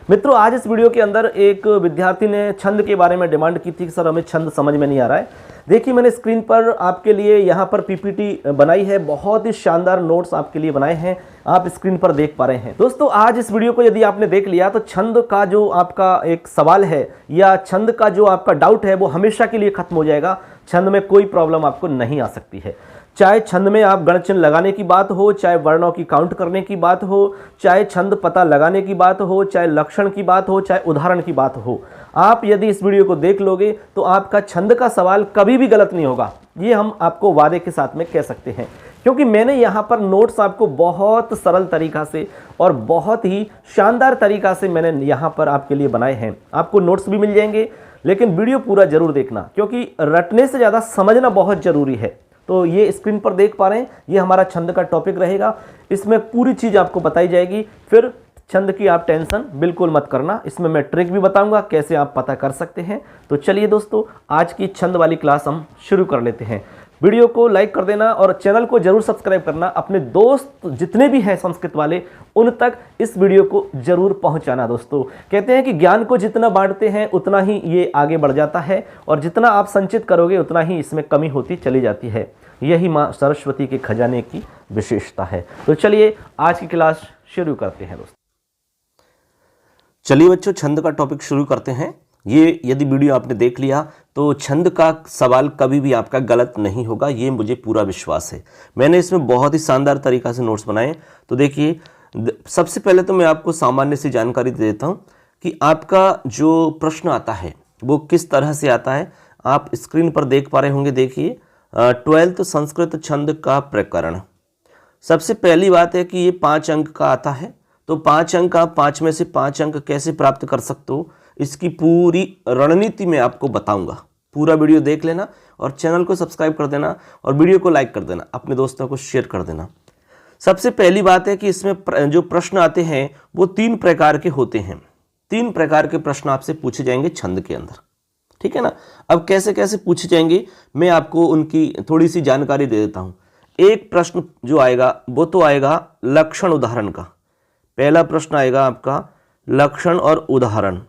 मित्रों, आज इस वीडियो के अंदर एक विद्यार्थी ने छंद के बारे में डिमांड की थी कि सर हमें छंद समझ में नहीं आ रहा है। देखिए, मैंने स्क्रीन पर आपके लिए यहाँ पर पीपीटी बनाई है, बहुत ही शानदार नोट्स आपके लिए बनाए हैं, आप स्क्रीन पर देख पा रहे हैं। दोस्तों, आज इस वीडियो को यदि आपने देख लिया तो छंद का जो आपका एक सवाल है या छंद का जो आपका डाउट है वो हमेशा के लिए खत्म हो जाएगा। छंद में कोई प्रॉब्लम आपको नहीं आ सकती है। चाहे छंद में आप गण चिन्ह लगाने की बात हो, चाहे वर्णों की काउंट करने की बात हो, चाहे छंद पता लगाने की बात हो, चाहे लक्षण की बात हो, चाहे उदाहरण की बात हो, आप यदि इस वीडियो को देख लोगे तो आपका छंद का सवाल कभी भी गलत नहीं होगा। ये हम आपको वादे के साथ में कह सकते हैं, क्योंकि मैंने यहाँ पर नोट्स आपको बहुत सरल तरीका से और बहुत ही शानदार तरीका से मैंने यहाँ पर आपके लिए बनाए हैं। आपको नोट्स भी मिल जाएंगे, लेकिन वीडियो पूरा जरूर देखना, क्योंकि रटने से ज़्यादा समझना बहुत ज़रूरी है। तो ये स्क्रीन पर देख पा रहे हैं, ये हमारा छंद का टॉपिक रहेगा। इसमें पूरी चीज़ आपको बताई जाएगी, फिर छंद की आप टेंशन बिल्कुल मत करना। इसमें मैं ट्रिक भी बताऊंगा कैसे आप पता कर सकते हैं। तो चलिए दोस्तों, आज की छंद वाली क्लास हम शुरू कर लेते हैं। वीडियो को लाइक कर देना और चैनल को जरूर सब्सक्राइब करना। अपने दोस्त जितने भी हैं संस्कृत वाले, उन तक इस वीडियो को जरूर पहुंचाना। दोस्तों, कहते हैं कि ज्ञान को जितना बांटते हैं उतना ही ये आगे बढ़ जाता है, और जितना आप संचित करोगे उतना ही इसमें कमी होती चली जाती है। यही माँ सरस्वती के खजाने की विशेषता है। तो चलिए आज की क्लास शुरू करते हैं दोस्तों। चलिए बच्चों, छंद का टॉपिक शुरू करते हैं। ये यदि वीडियो आपने देख लिया तो छंद का सवाल कभी भी आपका गलत नहीं होगा, ये मुझे पूरा विश्वास है। मैंने इसमें बहुत ही शानदार तरीका से नोट्स बनाए। तो देखिए, सबसे पहले तो मैं आपको सामान्य सी जानकारी दे देता हूँ कि आपका जो प्रश्न आता है वो किस तरह से आता है। आप स्क्रीन पर देख पा रहे होंगे। देखिए, 12th संस्कृत छंद का प्रकरण। सबसे पहली बात है कि ये 5 अंक का आता है। तो 5 अंक, आप 5 में से 5 अंक कैसे प्राप्त कर सकते हो, इसकी पूरी रणनीति मैं आपको बताऊंगा। पूरा वीडियो देख लेना और चैनल को सब्सक्राइब कर देना और वीडियो को लाइक कर देना, अपने दोस्तों को शेयर कर देना। सबसे पहली बात है कि इसमें जो प्रश्न आते हैं वो 3 प्रकार के होते हैं। 3 प्रकार के प्रश्न आपसे पूछे जाएंगे छंद के अंदर, ठीक है ना। अब कैसे कैसे पूछे जाएंगे मैं आपको उनकी थोड़ी सी जानकारी दे देता हूं। एक प्रश्न जो आएगा वो तो आएगा लक्षण उदाहरण का। पहला प्रश्न आएगा आपका लक्षण और उदाहरण।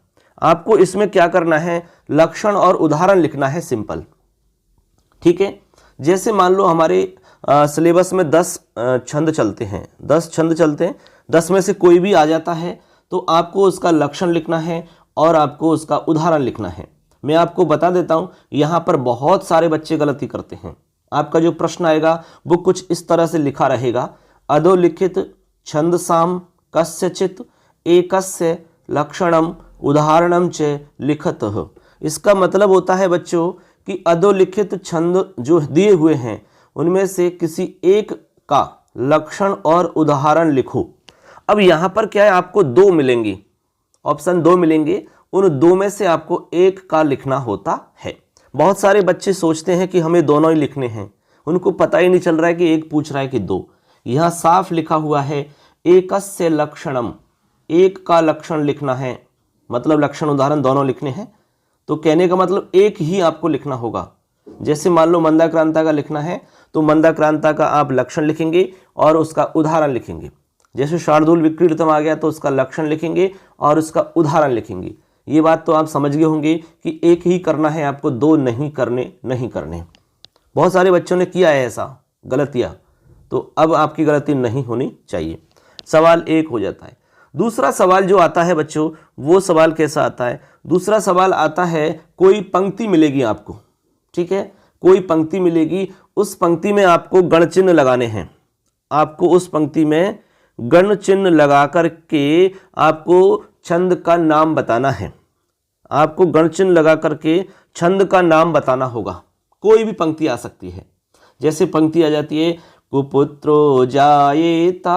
आपको इसमें क्या करना है, लक्षण और उदाहरण लिखना है, सिंपल, ठीक है। जैसे मान लो हमारे सिलेबस में 10 छंद चलते हैं, 10 छंद चलते हैं, 10 में से कोई भी आ जाता है तो आपको उसका लक्षण लिखना है और आपको उसका उदाहरण लिखना है। मैं आपको बता देता हूं, यहां पर बहुत सारे बच्चे गलती करते हैं। आपका जो प्रश्न आएगा वो कुछ इस तरह से लिखा रहेगा, अधोलिखित छंदसाम कस्यचित् एकस्य लक्षणम उदाहरणम च लिखतः। इसका मतलब होता है बच्चों कि अधोलिखित छंद जो दिए हुए हैं उनमें से किसी एक का लक्षण और उदाहरण लिखो। अब यहां पर क्या है, आपको 2 मिलेंगी, ऑप्शन 2 मिलेंगे। उन 2 में से आपको एक का लिखना होता है। बहुत सारे बच्चे सोचते हैं कि हमें दोनों ही लिखने हैं, उनको पता ही नहीं चल रहा है कि एक पूछ रहा है कि 2। यहां साफ लिखा हुआ है एकस्य लक्षणम, एक का लक्षण लिखना है, मतलब लक्षण उदाहरण दोनों लिखने हैं। तो कहने का मतलब एक ही आपको लिखना होगा। जैसे मान लो मंदाक्रांता का लिखना है तो मंदाक्रांता का आप लक्षण लिखेंगे और उसका उदाहरण लिखेंगे। जैसे शार्दूल विक्रीडितम आ गया तो उसका लक्षण लिखेंगे और उसका उदाहरण लिखेंगे। ये बात तो आप समझ गए होंगे कि एक ही करना है आपको, 2 नहीं करने। बहुत सारे बच्चों ने किया है ऐसा गलतियां, तो अब आपकी गलती नहीं होनी चाहिए। सवाल एक हो जाता है। दूसरा सवाल जो आता है बच्चों, वो सवाल कैसा आता है, दूसरा सवाल आता है कोई पंक्ति मिलेगी आपको, ठीक है, कोई पंक्ति मिलेगी, उस पंक्ति में आपको गण चिन्ह लगाने हैं। आपको उस पंक्ति में गण चिन्ह लगा करके आपको छंद का नाम बताना है। आपको गण चिन्ह लगा करके छंद का नाम बताना होगा। कोई भी पंक्ति आ सकती है। जैसे पंक्ति आ जाती है, कुपुत्रो जायेता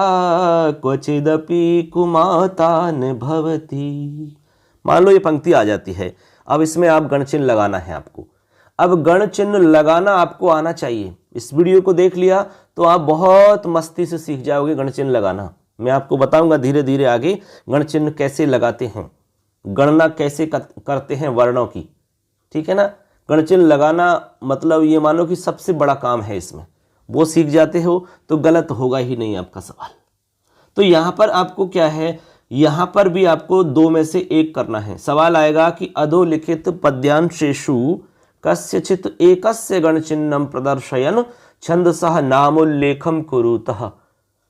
क्वचिदपि कुमातान भवति। मान लो ये पंक्ति आ जाती है। अब इसमें आप गण चिन्ह लगाना है आपको। अब गण चिन्ह लगाना आपको आना चाहिए। इस वीडियो को देख लिया तो आप बहुत मस्ती से सीख जाओगे गण चिन्ह लगाना। मैं आपको बताऊंगा धीरे धीरे आगे गण चिन्ह कैसे लगाते हैं, गणना कैसे करते हैं वर्णों की, ठीक है ना। गण चिन्ह लगाना मतलब ये मानो कि सबसे बड़ा काम है इसमें, वो सीख जाते हो तो गलत होगा ही नहीं आपका सवाल। तो यहाँ पर आपको क्या है, यहां पर भी आपको दो में से एक करना है। सवाल आएगा कि अधोलिखित पद्यांशेषु कस्यचित् एकस्य गणचिन्हं प्रदर्शयन् छंदसः नामोल्लेखम कुरुतः।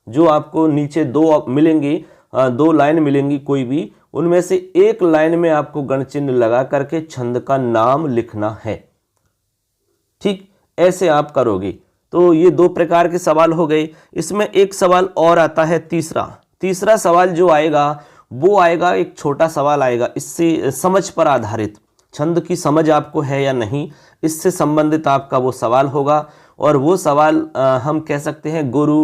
जो आपको नीचे दो मिलेंगी, दो लाइन मिलेंगी कोई भी, उनमें से एक लाइन में आपको गणचिन्ह लगा करके छंद का नाम लिखना है। ठीक, ऐसे आप करोगे। तो ये दो प्रकार के सवाल हो गए। इसमें एक सवाल और आता है तीसरा सवाल जो आएगा वो आएगा, एक छोटा सवाल आएगा, इससे समझ पर आधारित, छंद की समझ आपको है या नहीं, इससे संबंधित आपका वो सवाल होगा। और वो सवाल हम कह सकते हैं गुरु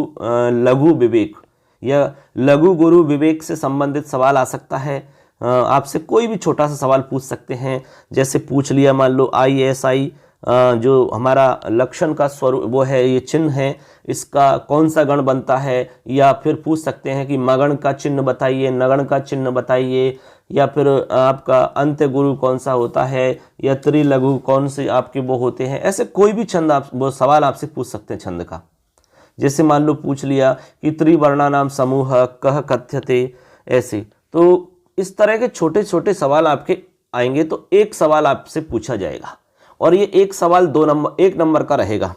लघु विवेक या लघु गुरु विवेक से संबंधित सवाल आ सकता है। आपसे कोई भी छोटा सा सवाल पूछ सकते हैं। जैसे पूछ लिया, मान लो ISI जो हमारा लक्षण का स्वरूप वो है, ये चिन्ह है, इसका कौन सा गण बनता है। या फिर पूछ सकते हैं कि मगण का चिन्ह बताइए, नगण का चिन्ह बताइए, या फिर आपका अंत्य गुरु कौन सा होता है, या त्रिलघु कौन से आपके वो होते हैं। ऐसे कोई भी छंद आप वो सवाल आपसे पूछ सकते हैं छंद का। जैसे मान लो पूछ लिया कि त्रिवर्णानाम समूह कह कथ्यते, ऐसे। तो इस तरह के छोटे छोटे सवाल आपके आएंगे। तो एक सवाल आपसे पूछा जाएगा और ये एक सवाल एक नंबर का रहेगा।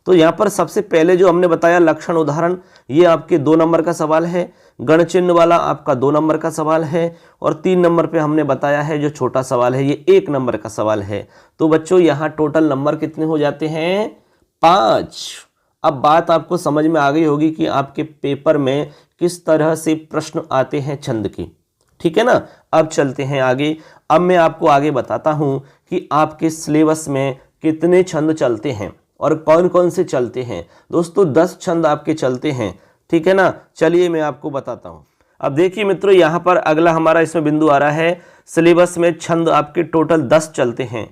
तो यहाँ पर सबसे पहले जो हमने बताया लक्षण उदाहरण, ये आपके 2 नंबर का सवाल है। गणचिन्ह वाला आपका 2 नंबर का सवाल है। और 3 नंबर पे हमने बताया है जो छोटा सवाल है, ये 1 नंबर का सवाल है। तो बच्चों यहाँ टोटल नंबर कितने हो जाते हैं? 5। अब बात आपको समझ में आ गई होगी कि आपके पेपर में किस तरह से प्रश्न आते हैं छंद की। ठीक है ना। अब चलते हैं आगे। अब मैं आपको आगे बताता हूं कि आपके सिलेबस में कितने छंद चलते हैं और कौन कौन से चलते हैं। दोस्तों 10 छंद आपके चलते हैं। ठीक है ना। चलिए मैं आपको बताता हूं। अब देखिए मित्रों, यहां पर अगला हमारा इसमें बिंदु आ रहा है, सिलेबस में छंद आपके टोटल 10 चलते हैं।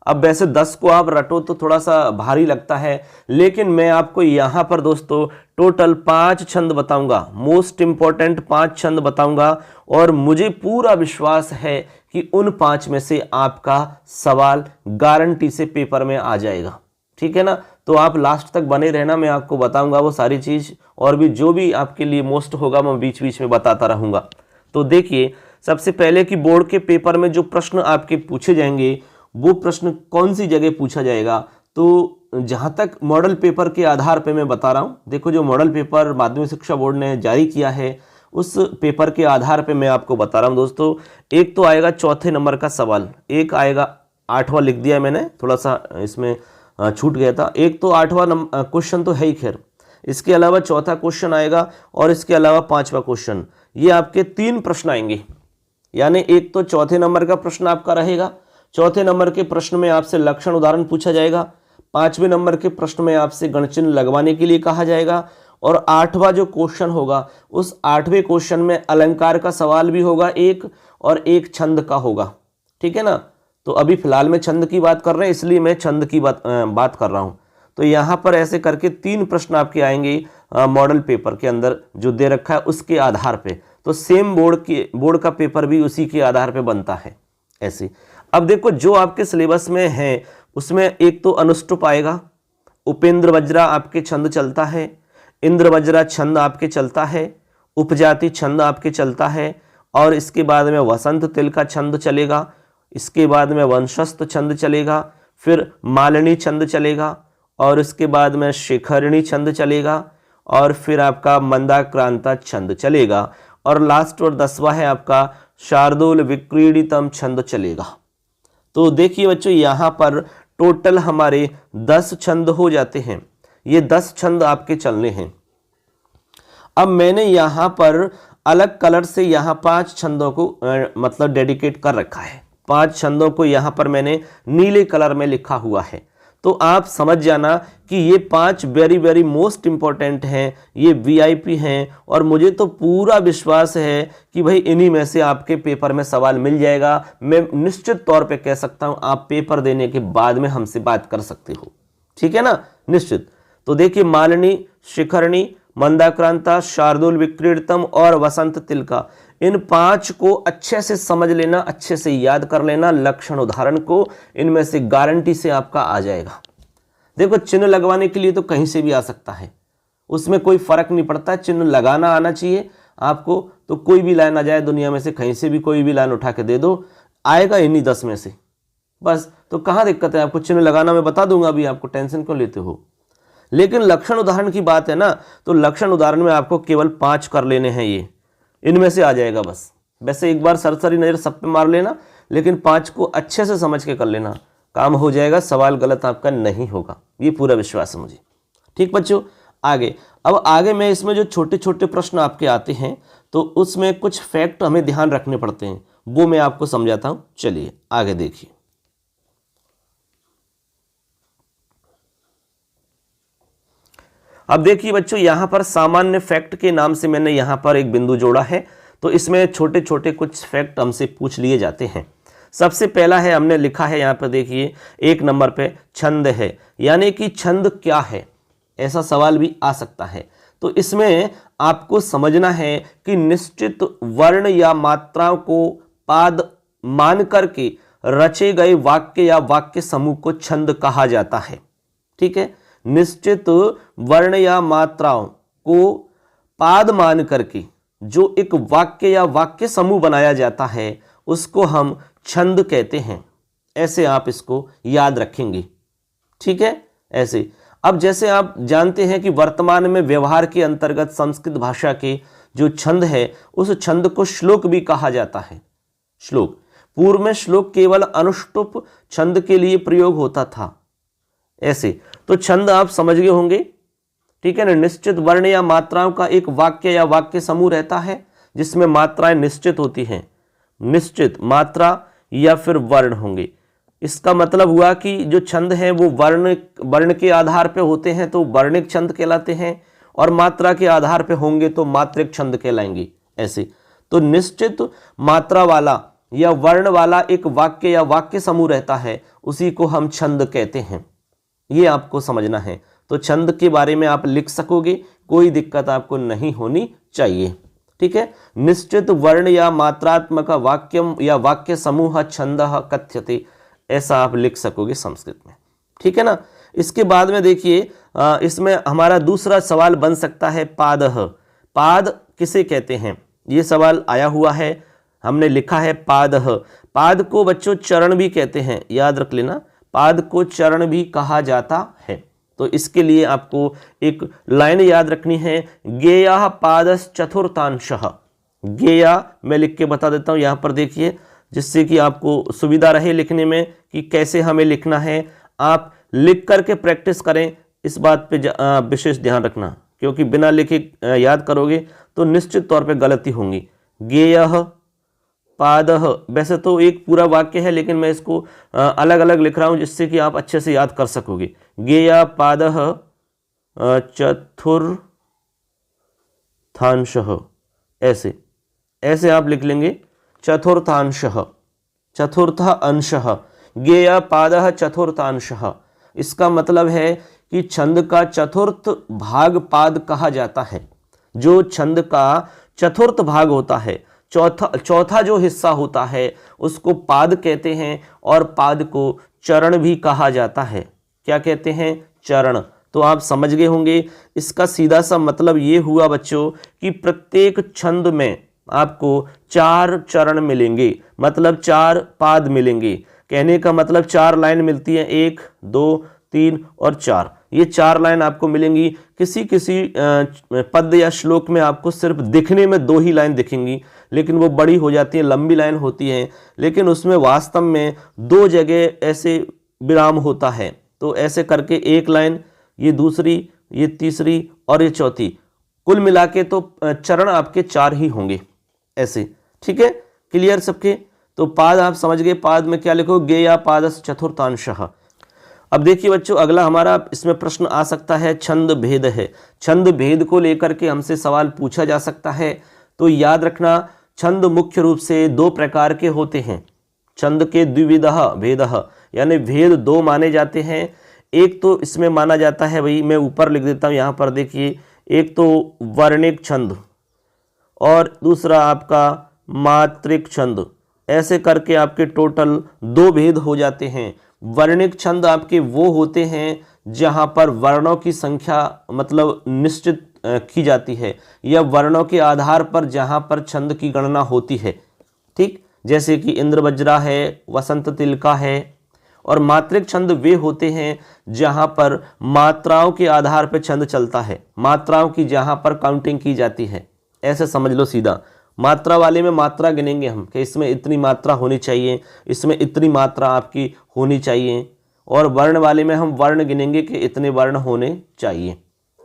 अब वैसे 10 को आप रटो तो थोड़ा सा भारी लगता है, लेकिन मैं आपको यहाँ पर दोस्तों टोटल 5 छंद बताऊंगा, मोस्ट इंपॉर्टेंट 5 छंद बताऊंगा। और मुझे पूरा विश्वास है कि उन 5 में से आपका सवाल गारंटी से पेपर में आ जाएगा। ठीक है ना। तो आप लास्ट तक बने रहना, मैं आपको बताऊंगा वो सारी चीज, और भी जो भी आपके लिए मोस्ट होगा मैं बीच बीच में बताता रहूंगा। तो देखिए, सबसे पहले कि बोर्ड के पेपर में जो प्रश्न आपके पूछे जाएंगे वो प्रश्न कौन सी जगह पूछा जाएगा। तो जहां तक मॉडल पेपर के आधार पे मैं बता रहा हूं, देखो जो मॉडल पेपर माध्यमिक शिक्षा बोर्ड ने जारी किया है उस पेपर के आधार पे मैं आपको बता रहा हूं दोस्तों। एक तो आएगा 4थे नंबर का सवाल, एक आएगा 8वां, लिख दिया मैंने, थोड़ा सा इसमें छूट गया था। एक तो 8वां क्वेश्चन तो है ही, खैर इसके अलावा 4था क्वेश्चन आएगा और इसके अलावा 5वां क्वेश्चन। ये आपके 3 प्रश्न आएंगे। यानी एक तो 4थे नंबर का प्रश्न आपका रहेगा, 4थे नंबर के प्रश्न में आपसे लक्षण उदाहरण पूछा जाएगा, 5वें नंबर के प्रश्न में आपसे गणचिन्ह लगवाने के लिए कहा जाएगा, और 8वां जो क्वेश्चन होगा उस 8वें क्वेश्चन में अलंकार का सवाल भी होगा एक, और एक छंद का होगा। ठीक है ना। तो अभी फिलहाल मैं छंद की बात कर रहे हैं, इसलिए मैं छंद की बात कर रहा हूं। तो यहाँ पर ऐसे करके 3 प्रश्न आपके आएंगे मॉडल पेपर के अंदर जो दे रखा है उसके आधार पे। तो सेम बोर्ड का पेपर भी उसी के आधार पे बनता है ऐसे। अब देखो जो आपके सिलेबस में है उसमें एक तो अनुष्टुप आएगा, उपेंद्र वज्रा आपके छंद चलता है, इंद्र वज्रा छंद आपके चलता है, उपजाति छंद आपके चलता है, और इसके बाद में वसंत तिल का छंद चलेगा, इसके बाद में वंशस्थ छंद चलेगा, फिर मालिनी छंद चलेगा, और इसके बाद में शेखरणी छंद चलेगा, और फिर आपका मंदाक्रांता छंद चलेगा, और लास्ट और 10वां है आपका शार्दूल विक्रीडितम छंद चलेगा। तो देखिए बच्चों, यहाँ पर टोटल हमारे 10 छंद हो जाते हैं। ये 10 छंद आपके चलने हैं। अब मैंने यहाँ पर अलग कलर से यहाँ 5 छंदों को मतलब डेडिकेट कर रखा है। 5 छंदों को यहाँ पर मैंने नीले कलर में लिखा हुआ है। तो आप समझ जाना कि ये 5 वेरी वेरी मोस्ट इंपॉर्टेंट हैं, ये VIP हैं, और मुझे तो पूरा विश्वास है कि भाई इन्हीं में से आपके पेपर में सवाल मिल जाएगा। मैं निश्चित तौर पे कह सकता हूं, आप पेपर देने के बाद में हमसे बात कर सकते हो। ठीक है ना, निश्चित। तो देखिए, मालिनी, शिखरणी, मंदाक्रांता, शार्दूल विक्रीडितम और वसंत तिलका, इन 5 को अच्छे से समझ लेना, अच्छे से याद कर लेना। लक्षण उदाहरण को इनमें से गारंटी से आपका आ जाएगा। देखो, चिन्ह लगवाने के लिए तो कहीं से भी आ सकता है, उसमें कोई फर्क नहीं पड़ता, चिन्ह लगाना आना चाहिए आपको। तो कोई भी लाइन आ जाए दुनिया में से, कहीं से भी कोई भी लाइन उठा के दे दो, आएगा इन्हीं 10 में से बस। तो कहाँ दिक्कत है, आपको चिन्ह लगाना मैं बता दूंगा, अभी आपको टेंशन क्यों लेते हो। लेकिन लक्षण उदाहरण की बात है ना, तो लक्षण उदाहरण में आपको केवल 5 कर लेने हैं, ये इनमें से आ जाएगा बस। वैसे एक बार सरसरी नजर सब पे मार लेना, लेकिन 5 को अच्छे से समझ के कर लेना, काम हो जाएगा, सवाल गलत आपका नहीं होगा, ये पूरा विश्वास है मुझे। ठीक बच्चों, आगे अब आगे मैं इसमें जो छोटे छोटे प्रश्न आपके आते हैं तो उसमें कुछ फैक्ट हमें ध्यान रखने पड़ते हैं, वो मैं आपको समझाता हूं। चलिए आगे देखिए। अब देखिए बच्चों, यहां पर सामान्य फैक्ट के नाम से मैंने यहां पर एक बिंदु जोड़ा है, तो इसमें छोटे छोटे कुछ फैक्ट हमसे पूछ लिए जाते हैं। सबसे पहला है, हमने लिखा है यहां पर देखिए 1 नंबर पे छंद है, यानी कि छंद क्या है, ऐसा सवाल भी आ सकता है। तो इसमें आपको समझना है कि निश्चित वर्ण या मात्राओं को पाद मान करके रचे गए वाक्य या वाक्य समूह को छंद कहा जाता है। ठीक है, निश्चित वर्ण या मात्राओं को पाद मान करके जो एक वाक्य या वाक्य समूह बनाया जाता है उसको हम छंद कहते हैं। ऐसे आप इसको याद रखेंगे। ठीक है, ऐसे। अब जैसे आप जानते हैं कि वर्तमान में व्यवहार के अंतर्गत संस्कृत भाषा के जो छंद है उस छंद को श्लोक भी कहा जाता है। श्लोक, पूर्व में श्लोक केवल अनुष्टुप छंद के लिए प्रयोग होता था। ऐसे तो छंद आप समझ गए होंगे। ठीक है ना, निश्चित वर्ण या मात्राओं का एक वाक्य या वाक्य समूह रहता है जिसमें मात्राएं निश्चित होती हैं, निश्चित मात्रा या फिर वर्ण होंगे। इसका मतलब हुआ कि जो छंद हैं वो वर्ण के आधार पे होते हैं तो वर्णिक छंद कहलाते हैं, और मात्रा के आधार पे होंगे तो मात्रिक छंद कहलाएंगे। ऐसे तो निश्चित मात्रा वाला या वर्ण वाला एक वाक्य या वाक्य समूह रहता है, उसी को हम छंद कहते हैं। ये आपको समझना है। तो छंद के बारे में आप लिख सकोगे, कोई दिक्कत आपको नहीं होनी चाहिए। ठीक है, निश्चित वर्ण या मात्रात्मक वाक्यम या वाक्य समूह छंदः कथ्यते, ऐसा आप लिख सकोगे संस्कृत में। ठीक है ना। इसके बाद में देखिए, इसमें हमारा दूसरा सवाल बन सकता है पादः। पाद किसे कहते हैं, ये सवाल आया हुआ है, हमने लिखा है पादः। पाद को बच्चों चरण भी कहते हैं, याद रख लेना, पाद को चरण भी कहा जाता है। तो इसके लिए आपको एक लाइन याद रखनी है, गेयः पादस् चतुर्थांशः। गेया मैं लिख के बता देता हूं यहां पर देखिए, जिससे कि आपको सुविधा रहे लिखने में कि कैसे हमें लिखना है। आप लिख करके प्रैक्टिस करें, इस बात पे विशेष ध्यान रखना, क्योंकि बिना लिखे याद करोगे तो निश्चित तौर पे गलती होंगी। गेयः पादः, वैसे तो एक पूरा वाक्य है लेकिन मैं इसको अलग अलग लिख रहा हूं जिससे कि आप अच्छे से याद कर सकोगे। गेया पादः चतुर्थांशः, ऐसे ऐसे आप लिख लेंगे, चतुर्थांशः, चतुर्थ अंशः, गेया पादः चतुर्थांशः। इसका मतलब है कि छंद का चतुर्थ भाग पाद कहा जाता है। जो छंद का चतुर्थ भाग होता है, चौथा जो हिस्सा होता है उसको पाद कहते हैं, और पाद को चरण भी कहा जाता है। क्या कहते हैं, चरण। तो आप समझ गए होंगे, इसका सीधा सा मतलब ये हुआ बच्चों कि प्रत्येक छंद में आपको 4 चरण मिलेंगे, मतलब 4 पाद मिलेंगे। कहने का मतलब 4 लाइन मिलती है, 1 2 3 और 4, ये 4 लाइन आपको मिलेंगी। किसी पद या श्लोक में आपको सिर्फ दिखने में 2 ही लाइन दिखेंगी, लेकिन वो बड़ी हो जाती है, लंबी लाइन होती है, लेकिन उसमें वास्तव में 2 जगह ऐसे विराम होता है। तो ऐसे करके 1 लाइन, ये दूसरी, ये तीसरी और ये चौथी, कुल मिला के तो चरण आपके 4 ही होंगे। ऐसे, ठीक है, क्लियर सबके। तो पाद आप समझ गए, पाद में क्या लिखो, गेया पादस् चतुर्थांशः। अब देखिए बच्चों, अगला हमारा इसमें प्रश्न आ सकता है, छंद भेद है। छंद भेद को लेकर के हमसे सवाल पूछा जा सकता है। तो याद रखना, छंद मुख्य रूप से 2 प्रकार के होते हैं। छंद के द्विविधः भेदः, यानी भेद 2 माने जाते हैं। एक तो इसमें माना जाता है, भाई मैं ऊपर लिख देता हूँ यहाँ पर देखिए, एक तो वर्णिक छंद और दूसरा आपका मात्रिक छंद। ऐसे करके आपके टोटल 2 भेद हो जाते हैं। वर्णिक छंद आपके वो होते हैं जहां पर वर्णों की संख्या मतलब निश्चित की जाती है या वर्णों के आधार पर जहाँ पर छंद की गणना होती है, ठीक, जैसे कि इंद्रवज्रा है, वसंत तिलका है। और मात्रिक छंद वे होते हैं जहाँ पर मात्राओं के आधार पर छंद चलता है, मात्राओं की जहाँ पर काउंटिंग की जाती है। ऐसे समझ लो सीधा, मात्रा वाले में मात्रा गिनेंगे हम कि इसमें इतनी मात्रा होनी चाहिए, इसमें इतनी मात्रा आपकी होनी चाहिए। और वर्ण वाले में हम वर्ण गिनेंगे कि इतने वर्ण होने चाहिए।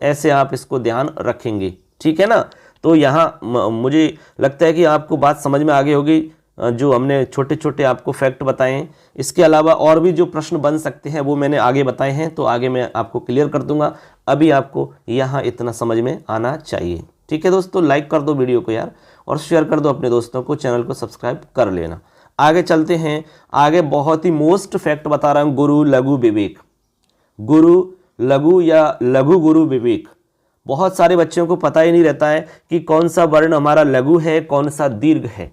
ऐसे आप इसको ध्यान रखेंगे, ठीक है ना। तो यहाँ मुझे लगता है कि आपको बात समझ में आ गई होगी, जो हमने छोटे छोटे आपको फैक्ट बताए हैं। इसके अलावा और भी जो प्रश्न बन सकते हैं वो मैंने आगे बताए हैं, तो आगे मैं आपको क्लियर कर दूंगा। अभी आपको यहाँ इतना समझ में आना चाहिए, ठीक है दोस्तों। लाइक कर दो वीडियो को यार, और शेयर कर दो अपने दोस्तों को, चैनल को सब्सक्राइब कर लेना। आगे चलते हैं। आगे बहुत ही मोस्ट फैक्ट बता रहा हूँ, गुरु लघु विवेक। गुरु लघु या लघु गुरु विवेक, बहुत सारे बच्चों को पता ही नहीं रहता है कि कौन सा वर्ण हमारा लघु है, कौन सा दीर्घ है।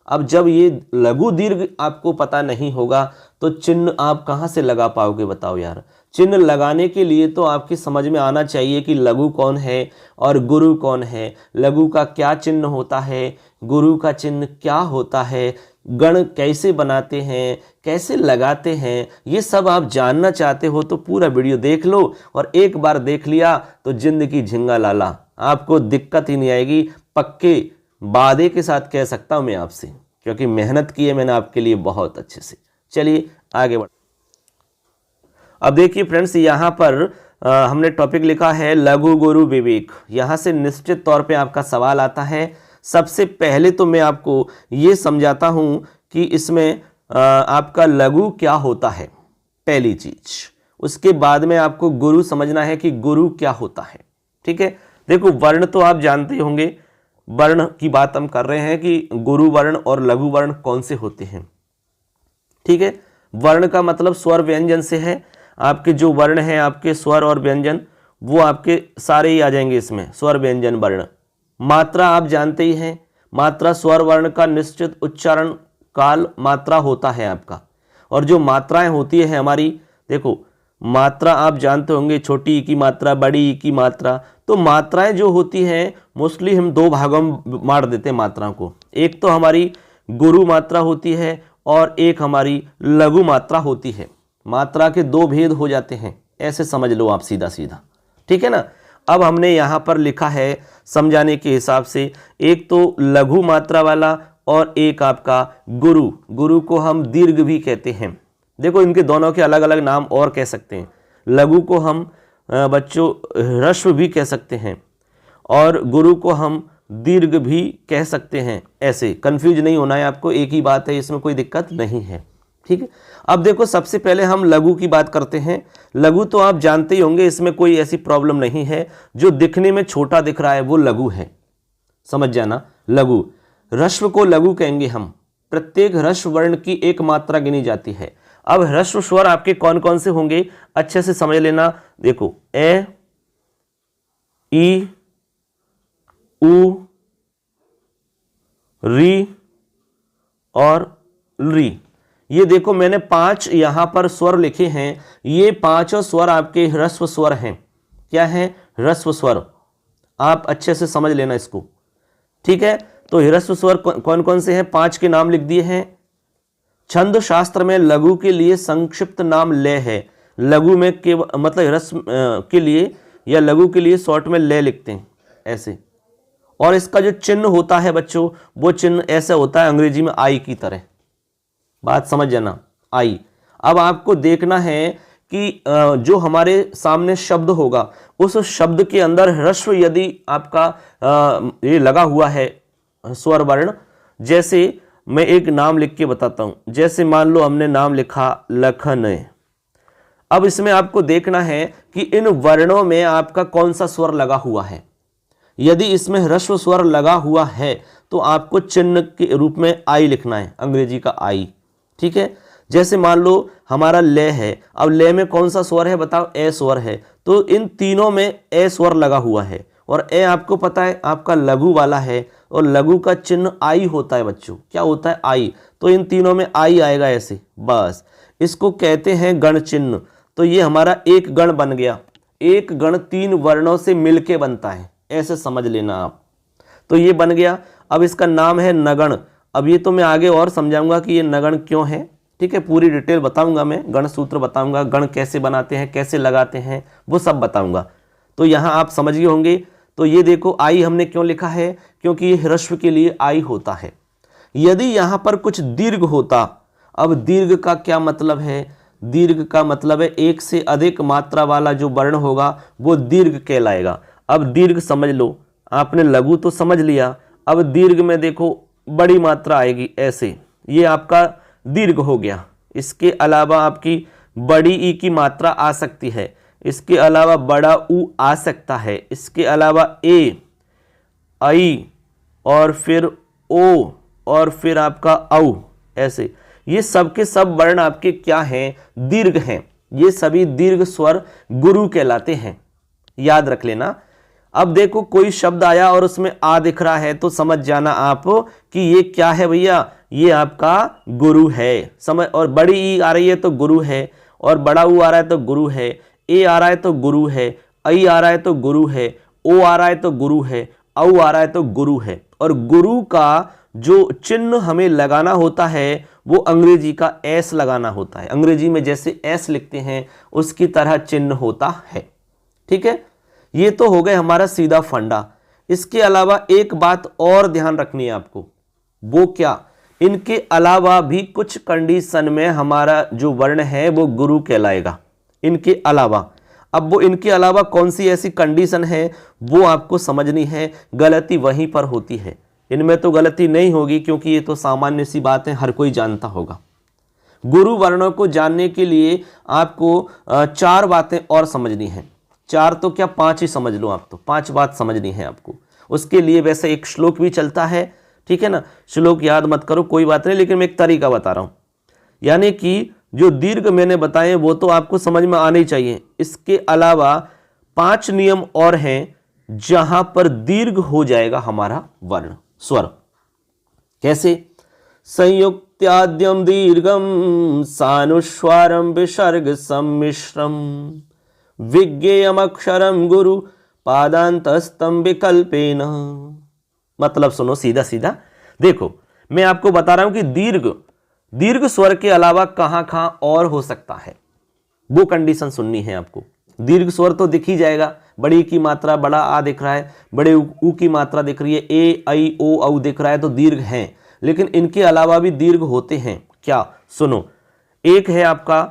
अब जब ये लघु दीर्घ आपको पता नहीं होगा तो चिन्ह आप कहाँ से लगा पाओगे बताओ यार। चिन्ह लगाने के लिए तो आपकी समझ में आना चाहिए कि लघु कौन है और गुरु कौन है, लघु का क्या चिन्ह होता है, गुरु का चिन्ह क्या होता है, गण कैसे बनाते हैं, कैसे लगाते हैं। ये सब आप जानना चाहते हो तो पूरा वीडियो देख लो, और एक बार देख लिया तो जिंदगी झिंगा लाला, आपको दिक्कत ही नहीं आएगी। पक्के वादे के साथ कह सकता हूं मैं आपसे, क्योंकि मेहनत की है मैंने आपके लिए बहुत अच्छे से। चलिए आगे बढ़। अब देखिए फ्रेंड्स, यहाँ पर हमने टॉपिक लिखा है लघु गुरु विवेक। यहाँ से निश्चित तौर पे आपका सवाल आता है। सबसे पहले तो मैं आपको ये समझाता हूँ कि इसमें आपका लघु क्या होता है, पहली चीज। उसके बाद में आपको गुरु समझना है कि गुरु क्या होता है, ठीक है। देखो, वर्ण तो आप जानते होंगे, वर्ण की बात हम कर रहे हैं कि गुरु वर्ण और लघु वर्ण कौन से होते हैं, ठीक है। वर्ण का मतलब स्वर व्यंजन से है। आपके जो वर्ण हैं, आपके स्वर और व्यंजन, वो आपके सारे ही आ जाएंगे इसमें, स्वर व्यंजन वर्ण। मात्रा आप जानते ही हैं, मात्रा स्वर वर्ण का निश्चित उच्चारण काल मात्रा होता है आपका। और जो मात्राएं होती है हमारी, देखो मात्रा आप जानते होंगे, छोटी ई की मात्रा, बड़ी ई की मात्रा। तो मात्राएं जो होती हैं मोस्टली हम दो भागों में बांट देते हैं मात्राओं को। एक तो हमारी गुरु मात्रा होती है और एक हमारी लघु मात्रा होती है। मात्रा के दो भेद हो जाते हैं, ऐसे समझ लो आप सीधा सीधा, ठीक है ना। अब हमने यहाँ पर लिखा है समझाने के हिसाब से, एक तो लघु मात्रा वाला और एक आपका गुरु। गुरु को हम दीर्घ भी कहते हैं। देखो, इनके दोनों के अलग अलग नाम और कह सकते हैं। लघु को हम बच्चों ह्रस्व भी कह सकते हैं और गुरु को हम दीर्घ भी कह सकते हैं। ऐसे कंफ्यूज नहीं होना है आपको, एक ही बात है, इसमें कोई दिक्कत नहीं है, ठीक है। अब देखो, सबसे पहले हम लघु की बात करते हैं। लघु तो आप जानते ही होंगे, इसमें कोई ऐसी प्रॉब्लम नहीं है। जो दिखने में छोटा दिख रहा है वो लघु है, समझ जाना। लघु, ह्रस्व को लघु कहेंगे हम। प्रत्येक ह्रस्व वर्ण की एक मात्रा गिनी जाती है। अब ह्रस्व स्वर आपके कौन कौन से होंगे अच्छे से समझ लेना। देखो, ए, ई, उ, री और री। ये देखो, मैंने 5 यहां पर स्वर लिखे हैं। ये 5 स्वर आपके ह्रस्व स्वर हैं। क्या है? ह्रस्व स्वर। आप अच्छे से समझ लेना इसको, ठीक है। तो ह्रस्व स्वर कौन कौन से हैं? 5 के नाम लिख दिए हैं। छंद शास्त्र में लघु के लिए संक्षिप्त नाम लय है। लघु में मतलब ह्रस्व के लिए या लघु के लिए शॉर्ट में लय लिखते हैं ऐसे। और इसका जो चिन्ह होता है बच्चों, वो चिन्ह ऐसा होता है अंग्रेजी में आई की तरह। बात समझ जाना, आई। अब आपको देखना है कि जो हमारे सामने शब्द होगा, उस शब्द के अंदर ह्रस्व यदि आपका ये लगा हुआ है स्वर वर्ण, जैसे मैं एक नाम लिख के बताता हूं। जैसे मान लो हमने नाम लिखा लखन। अब इसमें आपको देखना है कि इन वर्णों में आपका कौन सा स्वर लगा हुआ है। यदि इसमें ह्रस्व स्वर लगा हुआ है तो आपको चिन्ह के रूप में आई लिखना है, अंग्रेजी का आई, ठीक है। जैसे मान लो हमारा ले है। अब ले में कौन सा स्वर है बताओ? ए स्वर है। तो इन तीनों में ए स्वर लगा हुआ है और ए आपको पता है आपका लघु वाला है और लघु का चिन्ह आई होता है बच्चों। क्या होता है? आई। तो इन तीनों में आई आएगा ऐसे, बस। इसको कहते हैं गण चिन्ह। तो ये हमारा एक गण बन गया। एक गण 3 वर्णों से मिलके बनता है। ऐसे समझ लेना आप। तो ये बन गया। अब इसका नाम है नगण। अब ये तो मैं आगे और समझाऊंगा कि ये नगण क्यों है, ठीक है, पूरी डिटेल बताऊंगा मैं, गण सूत्र बताऊंगा, गण कैसे बनाते हैं, कैसे लगाते हैं, वो सब बताऊंगा। तो यहाँ आप समझ गए होंगे। तो ये देखो आई हमने क्यों लिखा है, क्योंकि ये ह्रस्व के लिए आई होता है। यदि यहाँ पर कुछ दीर्घ होता, अब दीर्घ का क्या मतलब है, दीर्घ का मतलब है एक से अधिक मात्रा वाला जो वर्ण होगा वो दीर्घ कहलाएगा। अब दीर्घ समझ लो, आपने लघु तो समझ लिया, अब दीर्घ में देखो बड़ी मात्रा आएगी ऐसे, ये आपका दीर्घ हो गया। इसके अलावा आपकी बड़ी ई की मात्रा आ सकती है, इसके अलावा बड़ा ऊ आ सकता है, इसके अलावा ए, आई और फिर ओ और फिर आपका औ, ऐसे ये सब के सब वर्ण आपके क्या हैं, दीर्घ हैं। ये सभी दीर्घ स्वर गुरु कहलाते हैं, याद रख लेना। अब देखो कोई शब्द आया और उसमें आ दिख रहा है तो समझ जाना आप कि ये क्या है भैया, ये आपका गुरु है। समझ, और बड़ी ई आ रही है तो गुरु है, और बड़ा ऊ आ रहा है तो गुरु है, ए आ रहा है तो गुरु है, आई आ रहा है तो गुरु है, ओ आ रहा है तो गुरु है, औ आ रहा है तो गुरु है। और गुरु का जो चिन्ह हमें लगाना होता है वो अंग्रेजी का एस लगाना होता है। अंग्रेजी में जैसे एस लिखते हैं उसकी तरह चिन्ह होता है, ठीक है। ये तो हो गए हमारा सीधा फंडा। इसके अलावा एक बात और ध्यान रखनी है आपको, वो क्या, इनके अलावा भी कुछ कंडीशन में हमारा जो वर्ण है वो गुरु कहलाएगा। इनके अलावा, अब वो इनके अलावा कौन सी ऐसी कंडीशन है वो आपको समझनी है, गलती वहीं पर होती है। इनमें तो गलती नहीं होगी क्योंकि ये तो सामान्य सी बात है, हर कोई जानता होगा। गुरु वर्णों को जानने के लिए आपको चार बातें और समझनी है। चार तो क्या, पांच ही समझ लो आप, तो पांच बात समझनी है आपको। उसके लिए वैसे एक श्लोक भी चलता है, ठीक है ना, श्लोक याद मत करो कोई बात नहीं, लेकिन मैं एक तरीका बता रहा हूं। यानी कि जो दीर्घ मैंने बताए वो तो आपको समझ में आने चाहिए। इसके अलावा पांच नियम और हैं जहां पर दीर्घ हो जाएगा हमारा वर्ण स्वर। कैसे, संयुक्त्याद्यम दीर्घम सानुस्वारम विसर्ग सम्मिश्रम विज्ञेयम अक्षरम गुरु पादांतस्तम विकल्पेन। मतलब सुनो सीधा सीधा, देखो मैं आपको बता रहा हूं कि दीर्घ स्वर के अलावा कहां कहां और हो सकता है, वो कंडीशन सुननी है आपको। दीर्घ स्वर तो दिख ही जाएगा, बड़ी की मात्रा बड़ा आ दिख रहा है, बड़े ऊ की मात्रा दिख रही है, ए आई ओ औ दिख रहा है तो दीर्घ हैं। लेकिन इनके अलावा भी दीर्घ होते हैं। क्या, सुनो, एक है आपका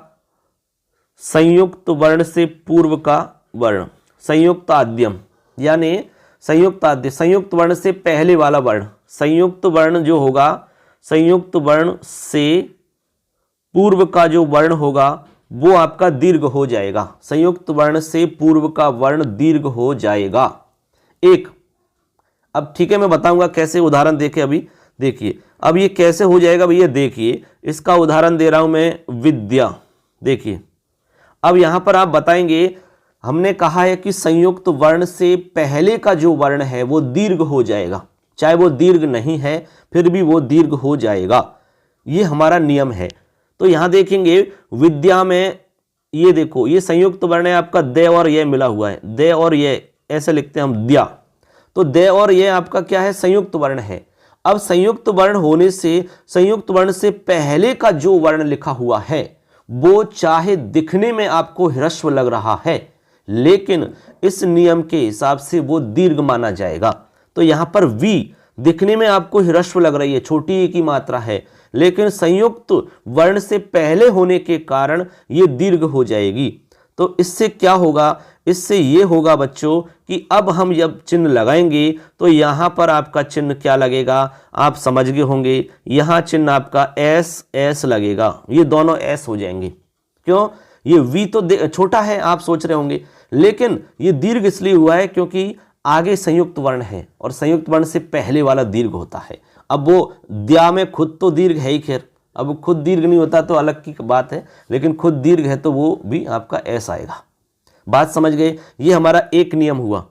संयुक्त वर्ण से पूर्व का वर्ण, संयुक्त आद्यम, यानी संयुक्त आद्य, संयुक्त वर्ण से पहले वाला वर्ण। संयुक्त वर्ण जो होगा, संयुक्त वर्ण से पूर्व का जो वर्ण होगा वो आपका दीर्घ हो जाएगा। संयुक्त वर्ण से पूर्व का वर्ण दीर्घ हो जाएगा एक। अब ठीक है, मैं बताऊंगा कैसे, उदाहरण देखे अभी देखिए। अब ये कैसे हो जाएगा भैया, देखिए इसका उदाहरण दे रहा हूं मैं, विद्या। देखिए अब यहां पर आप बताएंगे, हमने कहा है कि संयुक्त वर्ण से पहले का जो वर्ण है वो दीर्घ हो जाएगा, चाहे वो दीर्घ नहीं है फिर भी वो दीर्घ हो जाएगा, ये हमारा नियम है। तो यहां देखेंगे विद्या में, ये देखो ये संयुक्त वर्ण है आपका, दे और ये मिला हुआ है, दे और ये ऐसे लिखते हैं हम, द्या। तो दे और ये आपका क्या है, संयुक्त वर्ण है। अब संयुक्त वर्ण होने से संयुक्त वर्ण से पहले का जो वर्ण लिखा हुआ है वो चाहे दिखने में आपको ह्रस्व लग रहा है लेकिन इस नियम के हिसाब से वो दीर्घ माना जाएगा। तो यहां पर वी दिखने में आपको ह्रस्व लग रही है, छोटी ई की मात्रा है, लेकिन संयुक्त वर्ण से पहले होने के कारण ये दीर्घ हो जाएगी। तो इससे क्या होगा, इससे ये होगा बच्चों कि अब हम जब चिन्ह लगाएंगे तो यहां पर आपका चिन्ह क्या लगेगा, आप समझ गए होंगे, यहां चिन्ह आपका एस एस लगेगा, ये दोनों एस हो जाएंगे। क्यों, ये वी तो छोटा है आप सोच रहे होंगे, लेकिन ये दीर्घ इसलिए हुआ है क्योंकि आगे संयुक्त वर्ण है और संयुक्त वर्ण से पहले वाला दीर्घ होता है। अब वो द्या में खुद तो दीर्घ है ही, खैर अब खुद दीर्घ नहीं होता तो अलग की बात है, लेकिन खुद दीर्घ है तो वो भी आपका एस आएगा। बात समझ गए, ये हमारा एक नियम हुआ,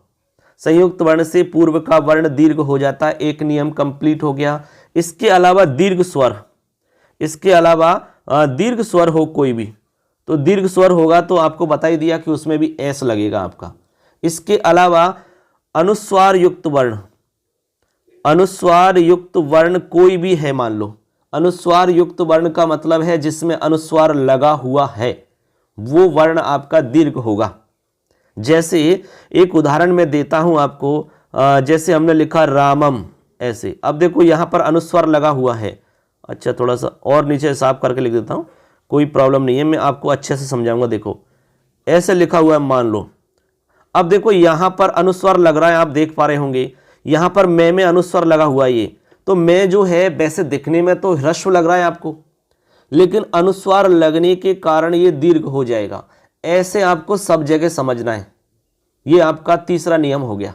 संयुक्त वर्ण से पूर्व का वर्ण दीर्घ हो जाता है, एक नियम कंप्लीट हो गया। इसके अलावा दीर्घ स्वर, इसके अलावा दीर्घ स्वर हो कोई भी, तो दीर्घ स्वर होगा तो आपको बता ही दिया कि उसमें भी एस लगेगा आपका। इसके अलावा अनुस्वार युक्त वर्ण, अनुस्वार युक्त वर्ण कोई भी है, मान लो अनुस्वार युक्त वर्ण का मतलब है जिसमें अनुस्वार लगा हुआ है, वो वर्ण आपका दीर्घ होगा। जैसे एक उदाहरण मैं देता हूं आपको, जैसे हमने लिखा रामम, ऐसे। अब देखो यहां पर अनुस्वार लगा हुआ है। अच्छा, थोड़ा सा और नीचे साफ करके लिख देता हूं, कोई प्रॉब्लम नहीं है, मैं आपको अच्छे से समझाऊंगा। देखो ऐसे लिखा हुआ है, मान लो। अब देखो यहां पर अनुस्वार लग रहा है, आप देख पा रहे होंगे। यहां पर मैं में अनुस्वार लगा हुआ है, ये तो मैं जो है वैसे दिखने में तो ह्रस्व लग रहा है आपको, लेकिन अनुस्वार लगने के कारण ये दीर्घ हो जाएगा। ऐसे आपको सब जगह समझना है। ये आपका तीसरा नियम हो गया।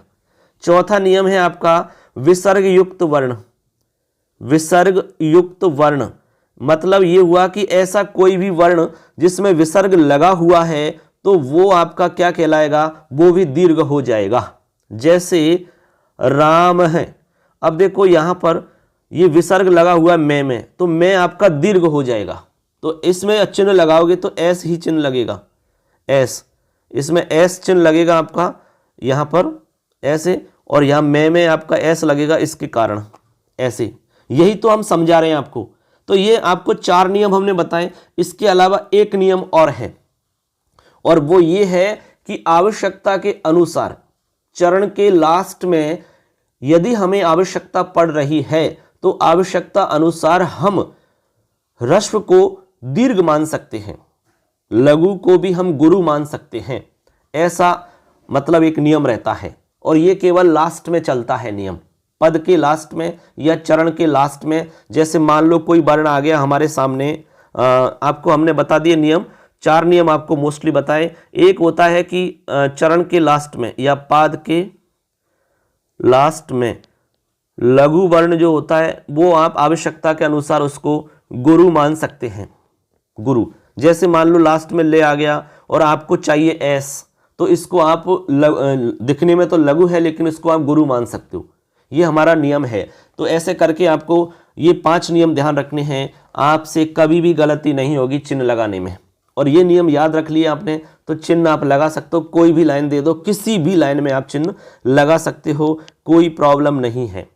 चौथा नियम है आपका विसर्ग युक्त वर्ण। विसर्ग युक्त वर्ण मतलब ये हुआ कि ऐसा कोई भी वर्ण जिसमें विसर्ग लगा हुआ है तो वो आपका क्या कहलाएगा, वो भी दीर्घ हो जाएगा। जैसे राम है, अब देखो यहां पर ये विसर्ग लगा हुआ है मैं में, तो मैं आपका दीर्घ हो जाएगा। तो इसमें चिन्ह लगाओगे तो एस ही चिन्ह लगेगा, एस, इसमें एस चिन्ह लगेगा आपका यहां पर ऐसे, और यहां में आपका एस लगेगा इसके कारण ऐसे। यही तो हम समझा रहे हैं आपको। तो ये आपको 4 नियम हमने बताए। इसके अलावा एक नियम और है, और वो ये है कि आवश्यकता के अनुसार चरण के लास्ट में यदि हमें आवश्यकता पड़ रही है तो आवश्यकता अनुसार हम ह्रस्व को दीर्घ मान सकते हैं, लघु को भी हम गुरु मान सकते हैं। ऐसा मतलब एक नियम रहता है, और ये केवल लास्ट में चलता है नियम, पद के लास्ट में या चरण के लास्ट में। जैसे मान लो कोई वर्ण आ गया हमारे सामने, आपको हमने बता दिए नियम, 4 नियम आपको मोस्टली बताए। एक होता है कि चरण के लास्ट में या पाद के लास्ट में लघु वर्ण जो होता है वो आप आवश्यकता के अनुसार उसको गुरु मान सकते हैं, गुरु। जैसे मान लो लास्ट में ले आ गया और आपको चाहिए एस, तो इसको आप दिखने में तो लघु है लेकिन इसको आप गुरु मान सकते हो। ये हमारा नियम है। तो ऐसे करके आपको ये 5 नियम ध्यान रखने हैं, आपसे कभी भी गलती नहीं होगी चिन्ह लगाने में। और ये नियम याद रख लिए आपने तो चिन्ह आप लगा सकते हो, कोई भी लाइन दे दो, किसी भी लाइन में आप चिन्ह लगा सकते हो, कोई प्रॉब्लम नहीं है।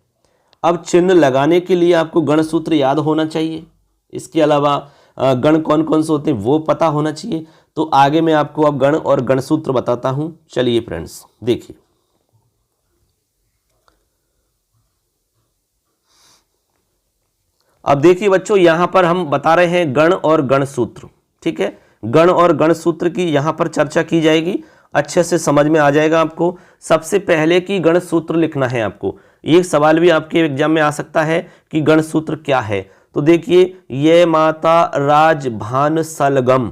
अब चिन्ह लगाने के लिए आपको गण सूत्र याद होना चाहिए, इसके अलावा गण कौन कौन से होते हैं वो पता होना चाहिए। तो आगे मैं आपको अब गण और गण सूत्र बताता हूं। चलिए फ्रेंड्स देखिए, अब देखिए बच्चों, यहां पर हम बता रहे हैं गण और गण सूत्र। ठीक है, गण और गण सूत्र की यहां पर चर्चा की जाएगी, अच्छे से समझ में आ जाएगा आपको। सबसे पहले की गण सूत्र लिखना है आपको। एक सवाल भी आपके एग्जाम में आ सकता है कि गण सूत्र क्या है। तो देखिए, ये माता राज भान सलगम।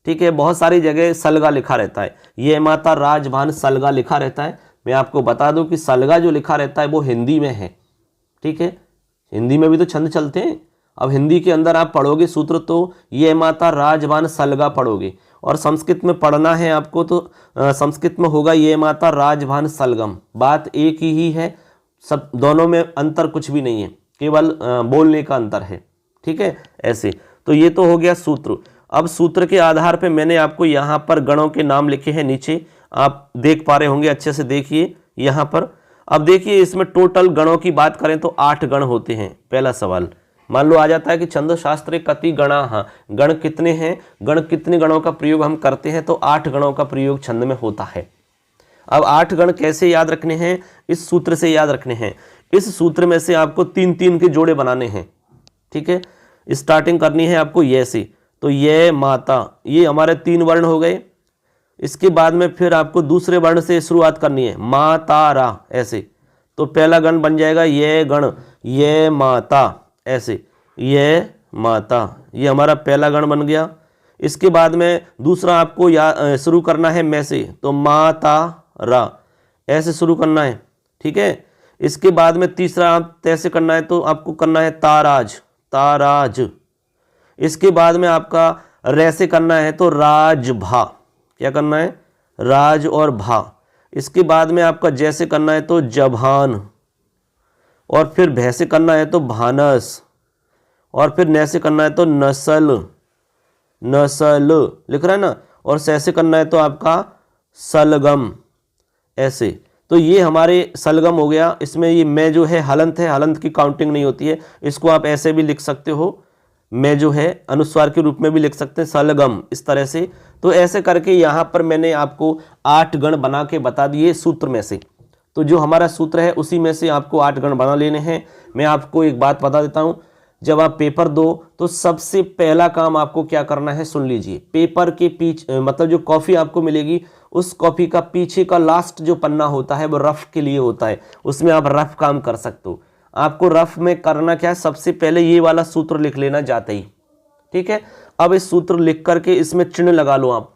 ठीक है, बहुत सारी जगह सलगा लिखा रहता है, ये माता राज भान सलगा लिखा रहता है। मैं आपको बता दूं कि सलगा जो लिखा रहता है वो हिंदी में है। ठीक है, हिंदी में भी तो छंद चलते हैं। अब हिंदी के अंदर आप पढ़ोगे सूत्र तो ये माता राजभान सलगा पढ़ोगे, और संस्कृत में पढ़ना है आपको तो संस्कृत में होगा ये माता राजभान सलगम। बात एक ही है, सब दोनों में अंतर कुछ भी नहीं है, केवल बोलने का अंतर है। ठीक है, ऐसे। तो ये तो हो गया सूत्र। अब सूत्र के आधार पे मैंने आपको यहाँ पर गणों के नाम लिखे हैं, नीचे आप देख पा रहे होंगे, अच्छे से देखिए यहाँ पर। अब देखिए, इसमें टोटल गणों की बात करें तो 8 गण होते हैं। पहला सवाल मान लो आ जाता है कि छंद शास्त्रे कति गणा, हाँ गण कितने हैं, गण कितने गणों का प्रयोग हम करते हैं, तो 8 गणों का प्रयोग छंद में होता है। अब 8 गण कैसे याद रखने हैं, इस सूत्र से याद रखने हैं। इस सूत्र में से आपको 3-3 के जोड़े बनाने हैं। ठीक है, स्टार्टिंग करनी है आपको ये से, तो ये माता, ये हमारे 3 वर्ण हो गए। इसके बाद में फिर आपको दूसरे वर्ण से शुरुआत करनी है, माता रा, ऐसे। तो पहला गण बन जाएगा ये गण, ये माता, ऐसे, ये माता, ये हमारा पहला गण बन गया। इसके बाद में दूसरा आपको शुरू करना है मैं से, तो माता रा, ऐसे शुरू करना है। ठीक है, इसके बाद में तीसरा आप कैसे करना है, तो आपको करना है ताराज, ताराज। इसके बाद में आपका रे से करना है तो राजभा, क्या करना है, राज और भा। इसके बाद में आपका जैसे करना है तो जभान, और फिर भै से करना है तो भानस, और फिर नै से करना है तो नसल, नसल लिख रहा है ना, और सै से करना है तो आपका सलगम, ऐसे। तो ये हमारे सलगम हो गया। इसमें ये मैं जो है हलंत है, हलंत की काउंटिंग नहीं होती है, इसको आप ऐसे भी लिख सकते हो, मैं जो है अनुस्वार के रूप में भी लिख सकते हैं, सलगम, इस तरह से। तो ऐसे करके यहाँ पर मैंने आपको 8 गण बना के बता दिए सूत्र में से। तो जो हमारा सूत्र है उसी में से आपको 8 गण बना लेने हैं। मैं आपको एक बात बता देता हूँ, जब आप पेपर दो तो सबसे पहला काम आपको क्या करना है, सुन लीजिए। पेपर के पीछे मतलब जो कॉपी आपको मिलेगी, उस कॉपी का पीछे का लास्ट जो पन्ना होता है वो रफ के लिए होता है, उसमें आप रफ काम कर सकते हो। आपको रफ में करना क्या है, सबसे पहले ये वाला सूत्र लिख लेना जाते ही, ठीक है। अब इस सूत्र लिख करके इसमें चिन्ह लगा लो, आप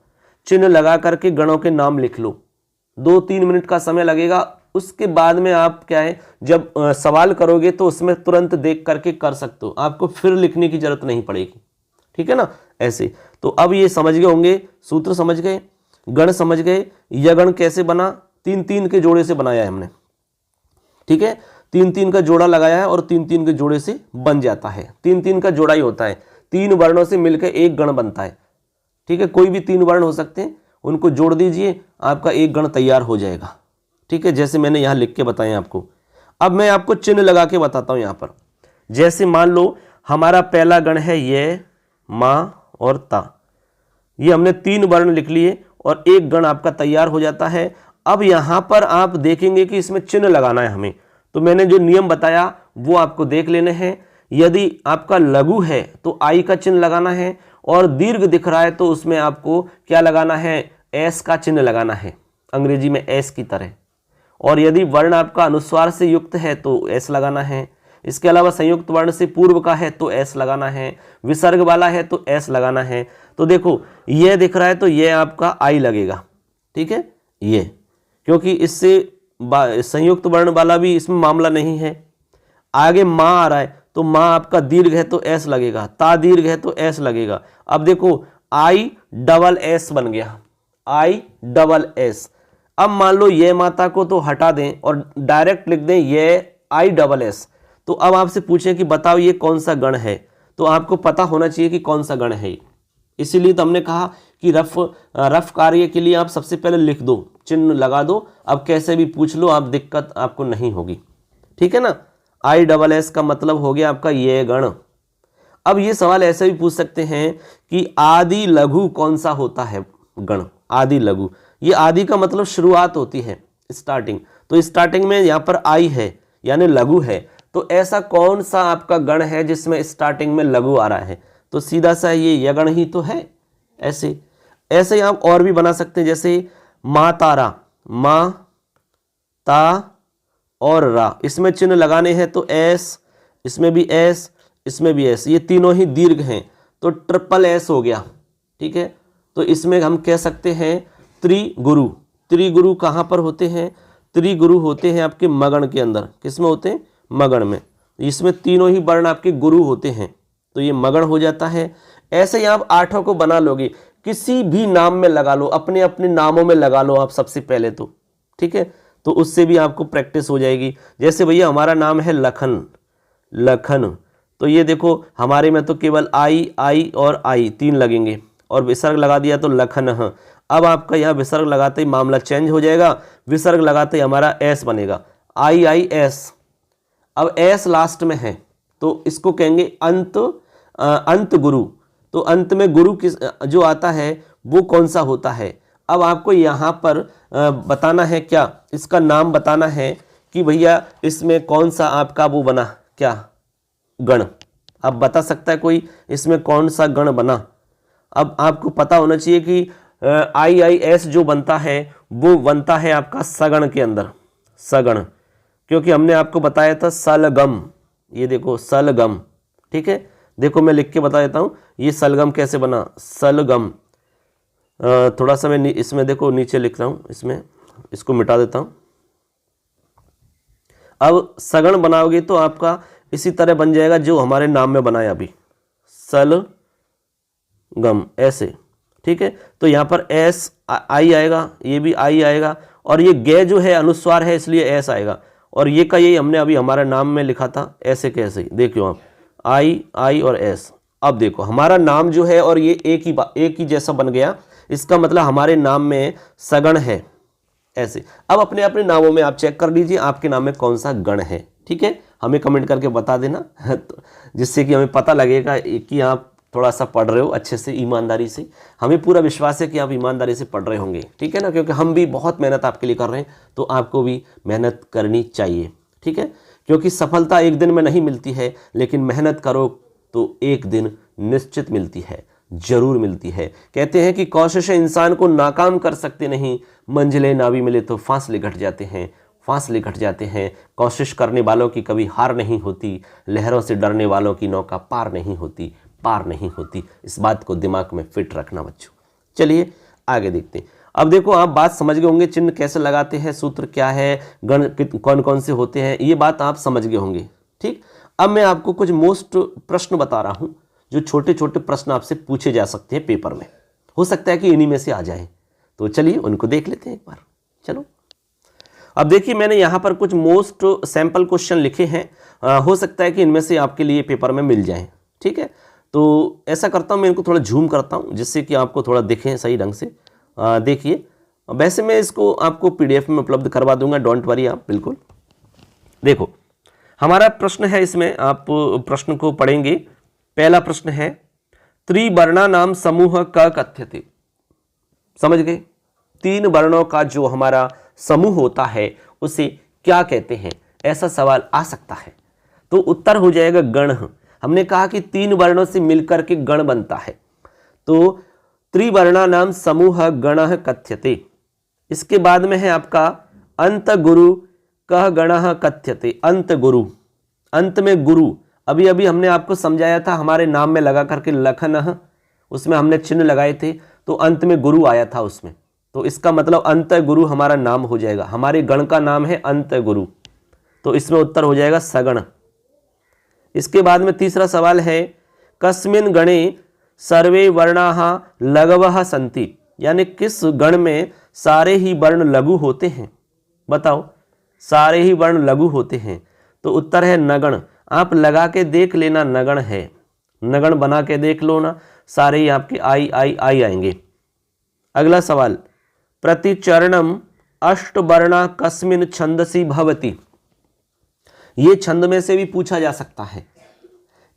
चिन्ह लगा करके गणों के नाम लिख लो। 2-3 मिनट का समय लगेगा। उसके बाद में आप क्या है, जब सवाल करोगे तो उसमें तुरंत देख करके कर सकते हो, आपको फिर लिखने की जरूरत नहीं पड़ेगी, ठीक है ना, ऐसे। तो अब ये समझ गए होंगे, सूत्र समझ गए, गण समझ गए। यह गण कैसे बना, 3-3 के जोड़े से बनाया है हमने, ठीक है। 3-3 का जोड़ा लगाया है और 3-3 के जोड़े से बन जाता है। 3-3 का जोड़ा ही होता है, 3 वर्णों से मिलकर एक गण बनता है, ठीक है। कोई भी 3 वर्ण हो सकते हैं, उनको जोड़ दीजिए, आपका एक गण तैयार हो जाएगा, ठीक है, जैसे मैंने यहाँ लिख के बताए आपको। अब मैं आपको चिन्ह लगा के बताता हूँ यहाँ पर। जैसे मान लो हमारा पहला गण है ये, माँ और ता, ये हमने 3 वर्ण लिख लिए और एक गण आपका तैयार हो जाता है। अब यहाँ पर आप देखेंगे कि इसमें चिन्ह लगाना है हमें, तो मैंने जो नियम बताया वो आपको देख लेने हैं। यदि आपका लघु है तो आई का चिन्ह लगाना है, और दीर्घ दिख रहा है तो उसमें आपको क्या लगाना है, एस का चिन्ह लगाना है, अंग्रेजी में एस की तरह। और यदि वर्ण आपका अनुस्वार से युक्त है तो एस लगाना है। इसके अलावा संयुक्त वर्ण से पूर्व का है तो एस लगाना है, विसर्ग वाला है तो एस लगाना है। तो देखो ये दिख रहा है तो ये आपका आई लगेगा, ठीक है, ये, क्योंकि इससे संयुक्त वर्ण वाला भी इसमें मामला नहीं है। आगे माँ आ रहा है तो माँ आपका दीर्घ है तो एस लगेगा, ता दीर्घ है तो एस लगेगा। अब देखो आई डबल एस बन गया, आई डबल एस। अब मान लो ये माता को तो हटा दें और डायरेक्ट लिख दें ये आई डबल एस। तो अब आपसे पूछें कि बताओ ये कौन सा गण है, तो आपको पता होना चाहिए कि कौन सा गण है। इसीलिए तो हमने कहा कि रफ कार्य के लिए आप सबसे पहले लिख दो, चिन्ह लगा दो। अब कैसे भी पूछ लो, आप दिक्कत आपको नहीं होगी, ठीक है ना। आई डबल एस का मतलब हो गया आपका ये गण। अब ये सवाल ऐसे भी पूछ सकते हैं कि आदि लघु कौन सा होता है गण, आदि लघु। ये आदि का मतलब शुरुआत होती है, स्टार्टिंग। तो स्टार्टिंग में यहाँ पर आई है यानी लघु है, तो ऐसा कौन सा आपका गण है जिसमें स्टार्टिंग में लघु आ रहा है, तो सीधा सा ये यगण ही तो है। ऐसे ऐसे आप और भी बना सकते हैं, जैसे माँ तारा, माँ ता और रा, इसमें चिन्ह लगाने हैं तो एस, इसमें भी एस, इसमें भी एस, ये तीनों ही दीर्घ हैं तो ट्रिपल एस हो गया, ठीक है। तो इसमें हम कह सकते हैं त्रिगुरु। त्रिगुरु कहाँ पर होते हैं, त्रिगुरु होते हैं आपके मगण के अंदर। किसमें होते हैं, मगण में। इसमें तीनों ही वर्ण आपके गुरु होते हैं, तो ये मगण हो जाता है। ऐसे ही आप 8 को बना लोगे, किसी भी नाम में लगा लो, अपने अपने नामों में लगा लो आप सबसे पहले तो, ठीक है। तो उससे भी आपको प्रैक्टिस हो जाएगी। जैसे भैया हमारा नाम है लखन, लखन, तो ये देखो हमारे में तो केवल आई, आई और आई 3 लगेंगे, और विसर्ग लगा दिया तो लखन। अब आपका यहाँ विसर्ग लगाते ही मामला चेंज हो जाएगा, विसर्ग लगाते ही हमारा एस बनेगा, आई आई एस। अब एस लास्ट में है तो इसको कहेंगे अंत गुरु। तो अंत में गुरु किस जो आता है वो कौन सा होता है। अब आपको यहाँ पर बताना है, क्या इसका नाम बताना है कि भैया इसमें कौन सा आपका वो बना, क्या गण। अब बता सकता है कोई इसमें कौन सा गण बना। अब आपको पता होना चाहिए कि आई आई एस जो बनता है वो बनता है आपका सगण के अंदर, सगण, क्योंकि हमने आपको बताया था सलगम। ये देखो सलगम, ठीक है। देखो मैं लिख के बता देता हूँ ये सलगम कैसे बना, सलगम। थोड़ा सा मैं इसमें देखो नीचे लिख रहा हूँ, इसमें इसको मिटा देता हूँ। अब सगण बनाओगे तो आपका इसी तरह बन जाएगा जो हमारे नाम में बनाया अभी, सलगम, ऐसे, ठीक है। तो यहाँ पर एस आई आएगा, ये भी आई आएगा, और ये गे जो है अनुस्वार है इसलिए एस आएगा, और ये का यही हमने अभी हमारे नाम में लिखा था, ऐसे कैसे देखियो आप, आई आई और एस। अब देखो हमारा नाम जो है और ये एक ही जैसा बन गया। इसका मतलब हमारे नाम में सगण है, ऐसे। अब अपने अपने नामों में आप चेक कर लीजिए आपके नाम में कौन सा गण है, ठीक है, हमें कमेंट करके बता देना तो जिससे कि हमें पता लगेगा कि आप थोड़ा सा पढ़ रहे हो अच्छे से, ईमानदारी से। हमें पूरा विश्वास है कि आप ईमानदारी से पढ़ रहे होंगे, ठीक है ना, क्योंकि हम भी बहुत मेहनत आपके लिए कर रहे हैं, तो आपको भी मेहनत करनी चाहिए, ठीक है, क्योंकि सफलता एक दिन में नहीं मिलती है, लेकिन मेहनत करो तो एक दिन निश्चित मिलती है, जरूर मिलती है। कहते हैं कि कोशिश इंसान को नाकाम कर सकते नहीं, मंजिलें ना भी मिले तो फासले घट जाते हैं, फासले घट जाते हैं। कोशिश करने वालों की कभी हार नहीं होती, लहरों से डरने वालों की नौका पार नहीं होती, पार नहीं होती। इस बात को दिमाग में फिट रखना बच्चों। चलिए आगे देखते हैं। अब देखो आप बात समझ गए होंगे, चिन्ह कैसे लगाते हैं, सूत्र क्या है, गण कौन कौन से होते हैं, ये बात आप समझ गए होंगे, ठीक। अब मैं आपको कुछ मोस्ट प्रश्न बता रहा हूं, जो छोटे छोटे प्रश्न आपसे पूछे जा सकते हैं पेपर में, हो सकता है कि इन्हीं में से आ जाए, तो चलिए उनको देख लेते हैं एक बार। चलो अब देखिए मैंने यहाँ पर कुछ मोस्ट सैंपल क्वेश्चन लिखे हैं, हो सकता है कि इनमें से आपके लिए पेपर में मिल जाएं, ठीक है। तो ऐसा करता हूँ, मैं इनको थोड़ा झूम करता हूँ जिससे कि आपको थोड़ा दिखें सही ढंग से। देखिए वैसे मैं इसको आपको पीडीएफ में उपलब्ध करवा दूंगा, डोंट वरी आप बिल्कुल। देखो हमारा प्रश्न है, इसमें आप प्रश्न को पढ़ेंगे। पहला प्रश्न है, त्रिवर्णा नाम समूह का कथ्यते। समझ गए, तीन वर्णों का जो हमारा समूह होता है उसे क्या कहते हैं, ऐसा सवाल आ सकता है। तो उत्तर हो जाएगा गण। हमने कहा कि तीन वर्णों से मिलकर के गण बनता है, तो त्रिवर्णा नाम समूह गणः कथ्यते। इसके बाद में है आपका अंत गुरु कह गणः कथ्यते। अंत गुरु, अंत में गुरु, अभी अभी हमने आपको समझाया था, हमारे नाम में लगा करके लखनः, उसमें हमने चिन्ह लगाए थे, तो अंत में गुरु आया था उसमें, तो इसका मतलब अंत गुरु हमारा नाम हो जाएगा। हमारे गण का नाम है अंत गुरु, तो इसमें उत्तर हो जाएगा सगण। इसके बाद में तीसरा सवाल है, कस्मिन् गणे सर्वे वर्णाः लघवः सन्ति। यानी किस गण में सारे ही वर्ण लघु होते हैं, बताओ, सारे ही वर्ण लघु होते हैं। तो उत्तर है नगण। आप लगा के देख लेना, नगण है, नगण बना के देख लो ना, सारे ही आपके आई आई आई आएंगे। अगला सवाल, प्रतिचरणम अष्टवर्णा कस्मिन् छंदसि भवति। ये छंद में से भी पूछा जा सकता है।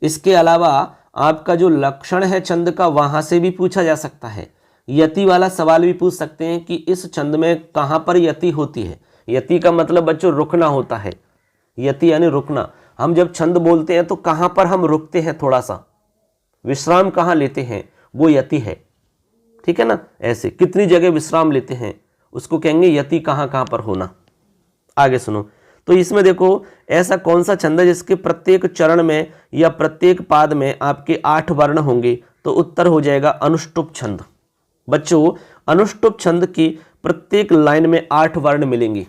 इसके अलावा आपका जो लक्षण है छंद का, वहां से भी पूछा जा सकता है। यति वाला सवाल भी पूछ सकते हैं कि इस छंद में कहां पर यति होती है। यति का मतलब बच्चों रुकना होता है, यति यानी रुकना। हम जब छंद बोलते हैं तो कहां पर हम रुकते हैं, थोड़ा सा विश्राम कहां लेते हैं, वो यति है, ठीक है ना। ऐसे कितनी जगह विश्राम लेते हैं उसको कहेंगे यति, कहां कहां पर होना। आगे सुनो, तो इसमें देखो ऐसा कौन सा छंद है जिसके प्रत्येक चरण में या प्रत्येक पाद में आपके 8 वर्ण होंगे। तो उत्तर हो जाएगा अनुष्टुप छंद। बच्चों अनुष्टुप छंद की प्रत्येक लाइन में 8 वर्ण मिलेंगे,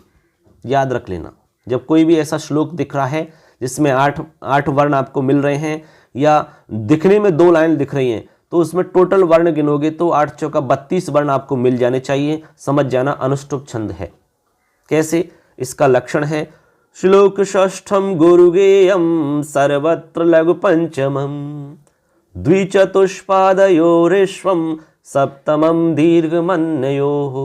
याद रख लेना। जब कोई भी ऐसा श्लोक दिख रहा है जिसमें 8 वर्ण आपको मिल रहे हैं, या दिखने में 2 लाइन दिख रही हैं, तो उसमें टोटल वर्ण गिनोगे तो 8 चौका 32 वर्ण आपको मिल जाने चाहिए। समझ जाना अनुष्टुप छंद है। कैसे, इसका लक्षण है, श्लोक षष्ठम गुरुगेयम सर्वत्र लघु पंचमम द्विचतुष्पादयोरेश्वम सप्तमम दीर्घमन्योः।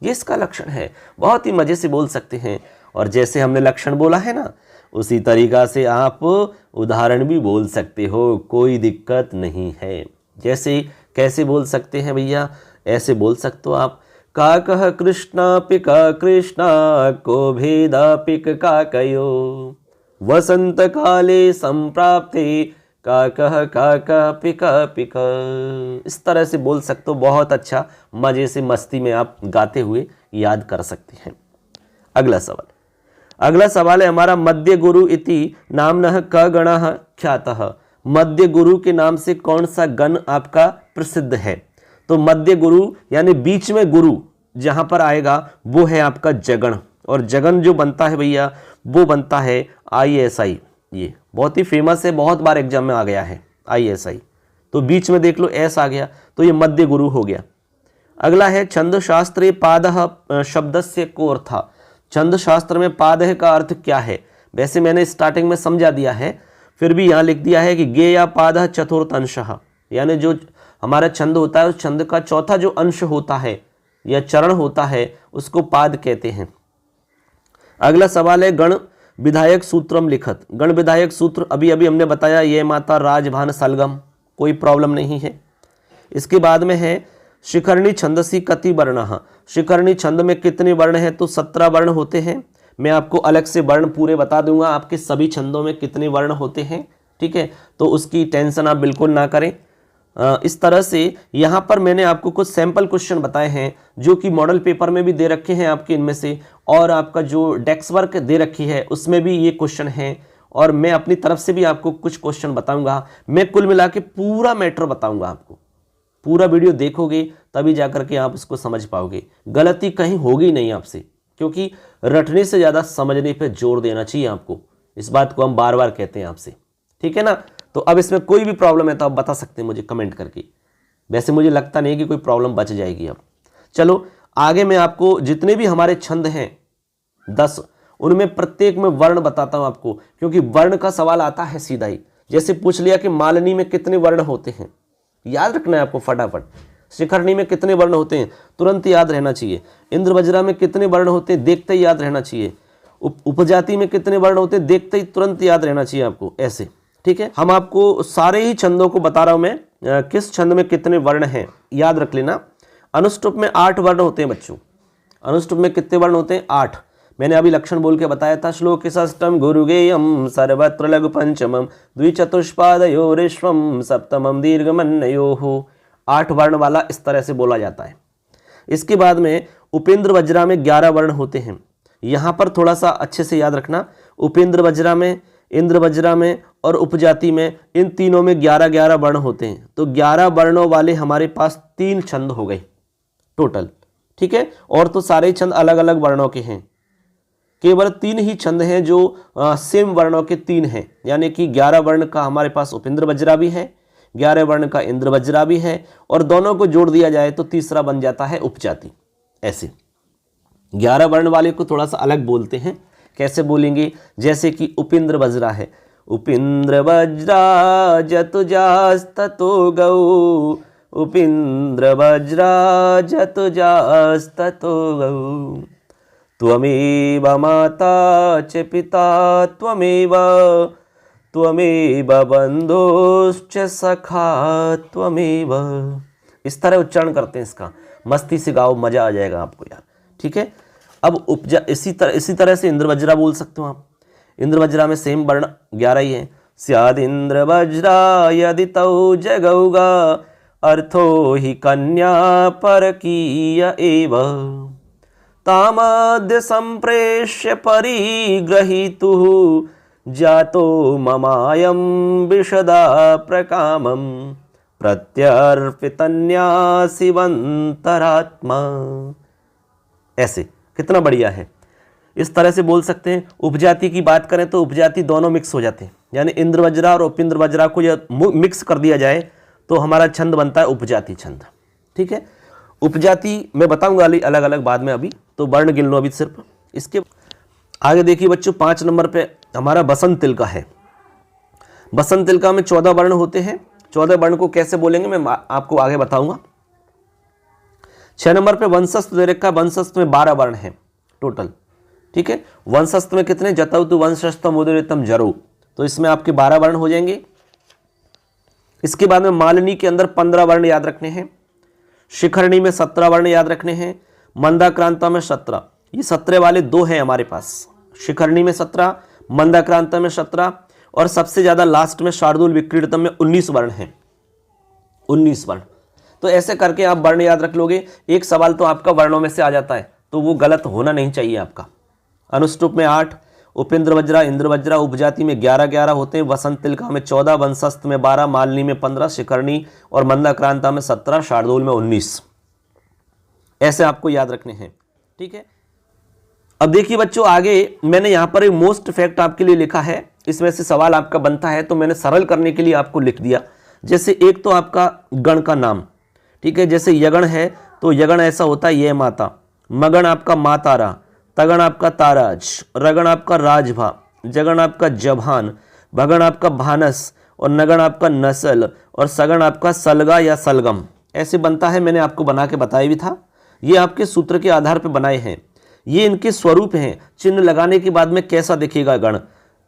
ये इसका लक्षण है। बहुत ही मजे से बोल सकते हैं, और जैसे हमने लक्षण बोला है ना, उसी तरीका से आप उदाहरण भी बोल सकते हो, कोई दिक्कत नहीं है। जैसे कैसे बोल सकते हैं भैया, ऐसे बोल सकते हो आप, काकः कृष्णापिक कृष्णा को भेदापिक काकयो वसंत काले संप्राप्ते काकः काका पिक पिक। इस तरह से बोल सकते हो, बहुत अच्छा मजे से मस्ती में आप गाते हुए याद कर सकते हैं। अगला सवाल है हमारा, मध्य गुरु इति नामनः क गणः ख्यातः। मध्य गुरु के नाम से कौन सा गण आपका प्रसिद्ध है। तो मध्य गुरु यानी बीच में गुरु जहां पर आएगा वो है आपका जगण, और जगन जो बनता है भैया वो बनता है ISI। ये बहुत ही फेमस है, बहुत बार एग्जाम में आ गया है ISI। तो बीच में देख लो एस आ गया, तो ये मध्य गुरु हो गया। अगला है छंद शास्त्रे पादः शब्दस्य को अर्थ। छंद शास्त्र में पादः का अर्थ क्या है। वैसे मैंने स्टार्टिंग में समझा दिया है, फिर भी यहाँ लिख दिया है कि गे या पादः चतुर्थ अंशः, यानी जो हमारा छंद होता है उस छंद का चौथा जो अंश होता है या चरण होता है उसको पाद कहते हैं। अगला सवाल है गण विधायक सूत्रम लिखत। गण विधायक सूत्र अभी अभी हमने बताया, ये माता राजभान सलगम, कोई प्रॉब्लम नहीं है। इसके बाद में है शिखरणी छंदसी कति वर्ण। शिखरणी छंद में कितने वर्ण हैं? तो 17 वर्ण होते हैं। मैं आपको अलग से वर्ण पूरे बता दूंगा आपके सभी छंदों में कितने वर्ण होते हैं, ठीक है, तो उसकी टेंशन आप बिल्कुल ना करें। इस तरह से यहाँ पर मैंने आपको कुछ सैंपल क्वेश्चन बताए हैं जो कि मॉडल पेपर में भी दे रखे हैं आपके इनमें से, और आपका जो डेस्क वर्क दे रखी है उसमें भी ये क्वेश्चन हैं, और मैं अपनी तरफ से भी आपको कुछ क्वेश्चन बताऊंगा। मैं कुल मिला के पूरा मैटर बताऊंगा आपको। पूरा वीडियो देखोगे तभी जाकर के आप उसको समझ पाओगे। गलती कहीं होगी नहीं आपसे, क्योंकि रटने से ज़्यादा समझने पे जोर देना चाहिए आपको। इस बात को हम बार बार कहते हैं आपसे, ठीक है ना। तो अब इसमें कोई भी प्रॉब्लम है तो आप बता सकते हैं मुझे कमेंट करके। वैसे मुझे लगता नहीं कि कोई प्रॉब्लम बच जाएगी अब। चलो आगे मैं आपको जितने भी हमारे छंद हैं 10, उनमें प्रत्येक में वर्ण बताता हूं आपको, क्योंकि वर्ण का सवाल आता है सीधा ही। जैसे पूछ लिया कि मालिनी में कितने वर्ण होते हैं, याद रखना है आपको फटाफट। शिखरणी में कितने वर्ण होते हैं, तुरंत याद रहना चाहिए। इंद्रवज्रा में कितने वर्ण होते हैं, देखते ही याद रहना चाहिए। उपजाति में कितने वर्ण होते हैं, देखते ही तुरंत याद रहना चाहिए आपको, ऐसे, ठीक है। हम आपको सारे ही छंदों को बता रहा हूं मैं, किस छंद में कितने वर्ण हैं याद रख लेना। अनुष्टुप में 8 वर्ण होते हैं बच्चों। अनुष्टुप में कितने वर्ण होते हैं? 8। मैंने अभी लक्षण बोल के बताया था। श्लोक षष्ठम गुरुगेयम सर्वत्र लघु पंचमम द्विचतुष्पादयोरेश्वम सप्तमम दीर्घमन्नयोः। 8 वर्ण वाला इस तरह से बोला जाता है। इसके बाद में उपेंद्र वज्रा में 11 वर्ण होते हैं। यहाँ पर थोड़ा सा अच्छे से याद रखना, उपेंद्र वज्रा में, इंद्र वज्रा में और उपजाति में, इन तीनों में 11-11 वर्ण होते हैं। तो 11 वर्णों वाले हमारे पास 3 छंद हो गए टोटल, ठीक है। और तो सारे छंद अलग अलग वर्णों के हैं, केवल 3 ही छंद हैं जो सेम वर्णों के 3 हैं। यानी कि 11 वर्ण का हमारे पास उपेंद्र वज्रा भी है, 11 वर्ण का इंद्र वज्रा भी है, और दोनों को जोड़ दिया जाए तो तीसरा बन जाता है उपजाति। ऐसे 11 वर्ण वाले को थोड़ा सा अलग बोलते हैं। कैसे बोलेंगे? जैसे कि उपेंद्र वज्रा है, उपेंद्र वज्रा जतुजास्ततो गौ, उपेंद्र वज्रा जतुजास्ततो गौ, त्वमेव माता च पिता त्वमेव, त्वमेव बंधुश्च सखा त्वमेव। इस तरह उच्चारण करते हैं इसका। मस्ती से गाओ, मजा आ जाएगा आपको यार, ठीक है। अब उपजा इसी तरह से इंद्र वज्रा बोल सकते हो आप। इंद्र वज्रा में सेम वर्ण 11 ही है। स्याद इंद्र वज्रा यदि तौ जगौगा अर्थो ही कन्या परकीय एव, तामद्य संप्रेष्य परिग्रहीतुः जातो ममायं विशदा प्रकामं प्रत्यर्पितन्यासिवंतरात्मा। ऐसे कितना बढ़िया है। इस तरह से बोल सकते हैं। उपजाति की बात करें तो उपजाति दोनों मिक्स हो जाते हैं, यानी इंद्र वज्रा और उपेंद्र वज्रा को मिक्स कर दिया जाए तो हमारा छंद बनता है उपजाति छंद, ठीक है। उपजाति मैं बताऊंगा अलग अलग बाद में, अभी तो वर्ण गिन लो अभी सिर्फ। इसके आगे देखिए बच्चों, 5 नंबर पे हमारा बसंत तिलका है। बसंत तिलका में 14 वर्ण होते हैं। 14 वर्ण को कैसे बोलेंगे मैं आपको आगे बताऊंगा। 6 नंबर पे वंशस्थ दे रखा है। वंशस्थ में 12 वर्ण है टोटल, ठीक है। वंशस्थ में कितने? जतौ तु वंशस्थम उदरितम जरो, तो इसमें आपके 12 वर्ण हो जाएंगे। इसके बाद में मालिनी के अंदर 15 वर्ण याद रखने हैं। शिखरणी में 17 वर्ण याद रखने हैं। मंदाक्रांता में 17, ये 17 वाले 2 हैं हमारे पास। शिखरणी में 17, मंदाक्रांता में 17, और सबसे ज्यादा लास्ट में शार्दूल विक्रीडतम में 19 वर्ण हैं। 19 वर्ण। तो ऐसे करके आप वर्ण याद रख लोगे। एक सवाल तो आपका वर्णों में से आ जाता है, तो वो गलत होना नहीं चाहिए आपका। अनुष्टुप में 8, उपेंद्र वज्रा, इंद्र वज्रा, उपजाति में 11-11 होते हैं। वसंत तिलका में 14, वंशस्थ में 12, मालिनी में 15, शिखरणी और मंदाक्रांता में 17, शार्दूल में 19। ऐसे आपको याद रखने हैं, ठीक है। अब देखिए बच्चों, आगे मैंने यहां पर एक मोस्ट फैक्ट आपके लिए लिखा है। इसमें से सवाल आपका बनता है, तो मैंने सरल करने के लिए आपको लिख दिया। जैसे एक तो आपका गण का नाम, ठीक है। जैसे यगण है तो यगण ऐसा होता है ये माता, मगण आपका मातारा, तगण आपका ताराज, रगण आपका राजभा, जगण आपका जभान, भगण आपका भानस, और नगण आपका नसल, और सगण आपका सलगा या सलगम। ऐसे बनता है, मैंने आपको बना के बताया भी था। ये आपके सूत्र के आधार पर बनाए हैं, ये इनके स्वरूप हैं। चिन्ह लगाने के बाद में कैसा दिखेगा गण,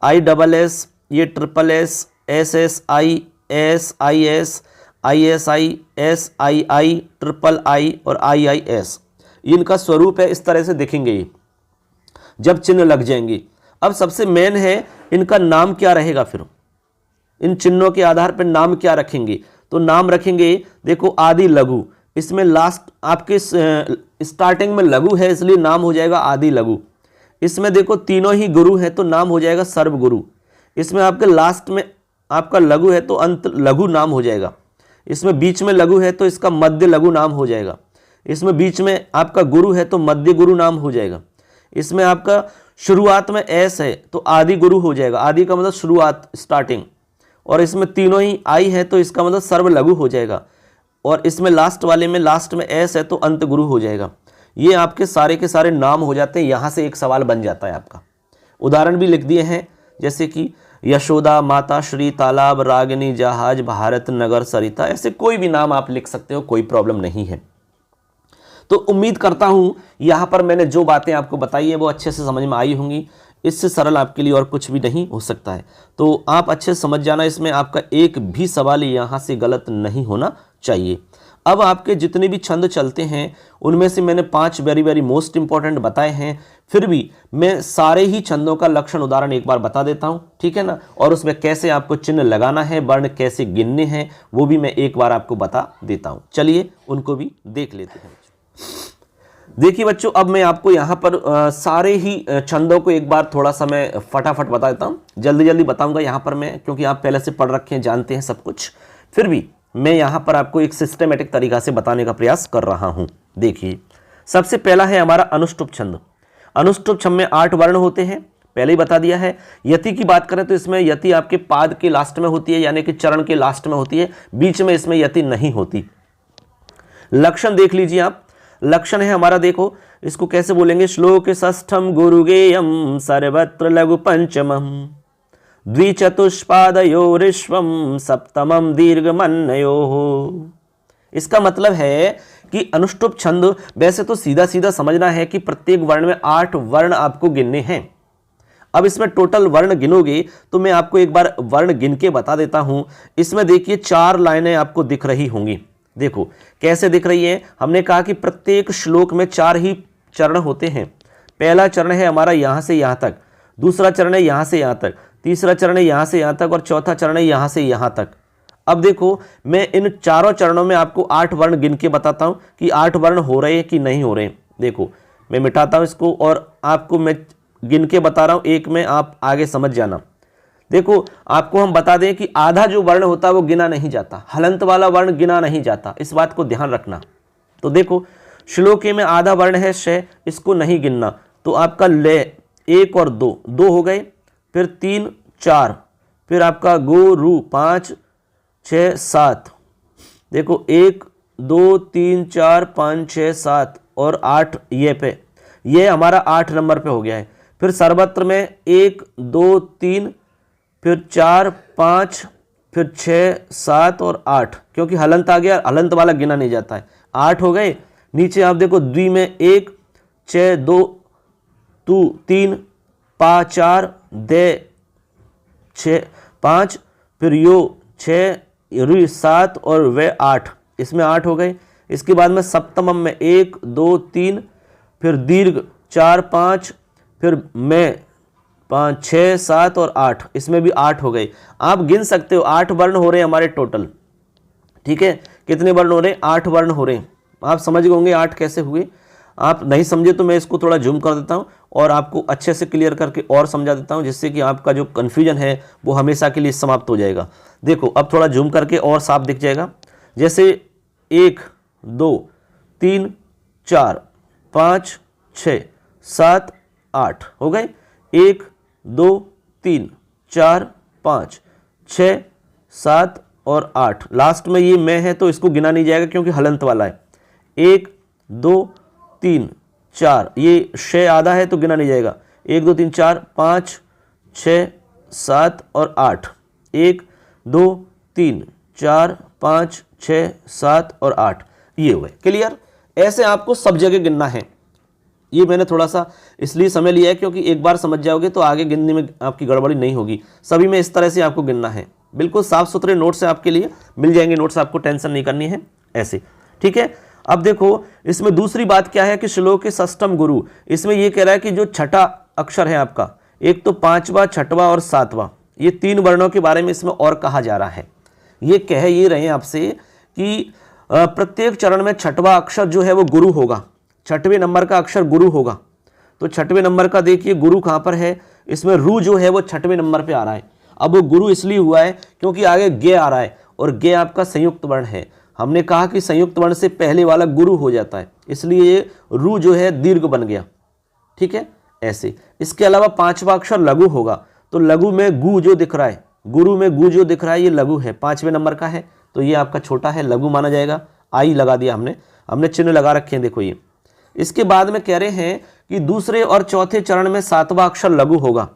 ISS, ये SSS, SSI, SIS, ISI, SII, III और IIS, इनका स्वरूप है, इस तरह से दिखेंगे ये जब चिन्ह लग जाएंगे। अब सबसे मेन है इनका नाम क्या रहेगा, फिर इन चिन्हों के आधार पर नाम क्या रखेंगे। तो नाम रखेंगे, देखो आदि लघु, इसमें लास्ट आपके स्टार्टिंग में लघु है इसलिए नाम हो जाएगा आदि लघु। इसमें देखो तीनों ही गुरु है तो नाम हो जाएगा सर्व गुरु। इसमें आपके लास्ट में आपका लघु है तो अंत लघु नाम हो जाएगा। इसमें बीच में लघु है तो इसका मध्य लघु नाम हो जाएगा। इसमें बीच में आपका गुरु है तो मध्य गुरु नाम हो जाएगा। इसमें आपका शुरुआत में एस है तो आदि गुरु हो जाएगा, आदि का मतलब शुरुआत, स्टार्टिंग। और इसमें तीनों ही आई है तो इसका मतलब सर्व लघु हो जाएगा। और इसमें लास्ट वाले में लास्ट में एस है तो अंत गुरु हो जाएगा। ये आपके सारे के सारे नाम हो जाते हैं। यहाँ से एक सवाल बन जाता है आपका। उदाहरण भी लिख दिए हैं, जैसे कि यशोदा, माता श्री, तालाब, रागिनी, जहाज, भारत, नगर, सरिता, ऐसे कोई भी नाम आप लिख सकते हो, कोई प्रॉब्लम नहीं है। तो उम्मीद करता हूँ यहाँ पर मैंने जो बातें आपको बताई है वो अच्छे से समझ में आई होंगी। इससे सरल आपके लिए और कुछ भी नहीं हो सकता है। तो आप अच्छे से समझ जाना, इसमें आपका एक भी सवाल यहाँ से गलत नहीं होना चाहिए। अब आपके जितने भी छंद चलते हैं उनमें से मैंने 5 वेरी वेरी मोस्ट इंपॉर्टेंट बताए हैं। फिर भी मैं सारे ही छंदों का लक्षण उदाहरण एक बार बता देता हूं, ठीक है ना। और उसमें कैसे आपको चिन्ह लगाना है, वर्ण कैसे गिनने हैं, वो भी मैं एक बार आपको बता देता हूं। चलिए उनको भी देख लेते हैं। देखिए बच्चों, अब मैं आपको यहाँ पर सारे ही छंदों को एक बार थोड़ा सा मैं फटाफट बता देता हूँ। जल्दी जल्दी बताऊंगा यहाँ पर मैं, क्योंकि आप पहले से पढ़ रखे हैं, जानते हैं सब कुछ। फिर भी मैं यहाँ पर आपको एक सिस्टमेटिक तरीका से बताने का प्रयास कर रहा हूँ। देखिए, सबसे पहला है हमारा अनुष्टुप छंद। अनुष्टुप छंद में 8 वर्ण होते हैं, पहले ही बता दिया है। यति की बात करें तो इसमें यति आपके पाद के लास्ट में होती है, यानी कि चरण के लास्ट में होती है, बीच में इसमें यति नहीं होती। लक्षण देख लीजिए आप। लक्षण है हमारा, देखो इसको कैसे बोलेंगे, श्लोक षष्ठम गुरुगेयम सर्वत्र लघु पंचमम द्विचतुष्पादयोरिश्वम सप्तमम दीर्घमन्नयो। इसका मतलब है कि अनुष्टुप छंद वैसे तो सीधा सीधा समझना है कि प्रत्येक वर्ण में 8 वर्ण आपको गिनने हैं। अब इसमें टोटल वर्ण गिनोगे तो मैं आपको एक बार वर्ण गिन के बता देता हूं। इसमें देखिए 4 लाइनें आपको दिख रही होंगी। देखो कैसे दिख रही है। हमने कहा कि प्रत्येक श्लोक में 4 ही चरण होते हैं। पहला चरण है हमारा यहां से यहां तक, दूसरा चरण है यहां से यहां तक, तीसरा चरण है यहां से यहां तक और चौथा चरण है यहां से यहां तक। अब देखो मैं इन चारों चरणों में आपको 8 वर्ण गिन के बताता हूं कि 8 वर्ण हो रहे हैं कि नहीं हो रहे हैं। देखो मैं मिटाता हूं इसको और आपको मैं गिन के बता रहा हूं, एक में आप आगे समझ जाना। देखो आपको हम बता दें कि आधा जो वर्ण होता है वो गिना नहीं जाता, हलंत वाला वर्ण गिना नहीं जाता, इस बात को ध्यान रखना। तो देखो श्लोके में आधा वर्ण है श, इसको नहीं गिनना। तो आपका ले 1 और 2 हो गए, फिर 3 4, फिर आपका गो रू 5 6 7। देखो 1 2 3 4 5 6 7 और 8 ये पे, ये हमारा 8 नंबर पे हो गया है। फिर सर्वत्र में 1 2 3, फिर 4 5, फिर 6 7 और 8, क्योंकि हलंत आ गया, हलंत वाला गिना नहीं जाता है। 8 हो गए। नीचे आप देखो द्वि में 1 6 2 2 3 5 4 दे 6 5, फिर यो 6 री 7 और वे 8, इसमें 8 हो गए। इसके बाद में सप्तमम में 1 2 3, फिर दीर्घ 4 5, फिर में 5 6 7 और 8, इसमें भी 8 हो गए। आप गिन सकते हो 8 वर्ण हो रहे हैं हमारे टोटल। ठीक है, कितने वर्ण हो रहे हैं? 8 वर्ण हो रहे हैं। आप समझ गए होंगे 8 कैसे हुए। आप नहीं समझे तो मैं इसको थोड़ा जूम कर देता हूं और आपको अच्छे से क्लियर करके और समझा देता हूं, जिससे कि आपका जो कन्फ्यूजन है वो हमेशा के लिए समाप्त हो जाएगा। देखो अब थोड़ा जूम करके और साफ दिख जाएगा। जैसे 1 2 3 4 5 6 7 8 हो गए। 1 2 3 4 5 6 7 और 8, लास्ट में ये मैं है तो इसको गिना नहीं जाएगा क्योंकि हलंत वाला है। 1 2 3 4, ये शे आधा है तो गिना नहीं जाएगा। 1 2 3 4 5 6 7 और 8, 1 2 3 4 5 6 7 और 8, ये हुए। क्लियर? ऐसे आपको सब जगह गिनना है। ये मैंने थोड़ा सा इसलिए समय लिया है क्योंकि एक बार समझ जाओगे तो आगे गिनने में आपकी गड़बड़ी नहीं होगी। सभी में इस तरह से आपको गिनना है। बिल्कुल साफ सुथरे नोट्स है आपके लिए, मिल जाएंगे नोट्स, आपको टेंशन नहीं करनी है ऐसे, ठीक है। अब देखो इसमें दूसरी बात क्या है कि श्लोक के षष्ठम गुरु, इसमें ये कह रहा है कि जो छठा अक्षर है आपका, एक तो 5वां, 6वां और 7वां, ये 3 वर्णों के बारे में इसमें और कहा जा रहा है। ये कह ये रहे हैं आपसे कि प्रत्येक चरण में 6वां अक्षर जो है वो गुरु होगा, 6वें नंबर का अक्षर गुरु होगा। तो 6वें नंबर का देखिए गुरु कहाँ पर है, इसमें रू जो है वो 6वें नंबर पे आ रहा है। अब वो गुरु इसलिए हुआ है क्योंकि आगे गे आ रहा है और गे आपका संयुक्त वर्ण है। हमने कहा कि संयुक्त वर्ण से पहले वाला गुरु हो जाता है, इसलिए ये रू जो है दीर्घ बन गया, ठीक है ऐसे। इसके अलावा 5वां अक्षर लघु होगा, तो लघु में गु जो दिख रहा है, गुरु में गु जो दिख रहा है ये लघु है, 5वें नंबर का है, तो ये आपका छोटा है, लघु माना जाएगा। आई लगा दिया हमने चिन्ह लगा रखे हैं, देखो ये। इसके बाद में कह रहे हैं कि दूसरे और चौथे चरण में 7वां अक्षर लघु होगा।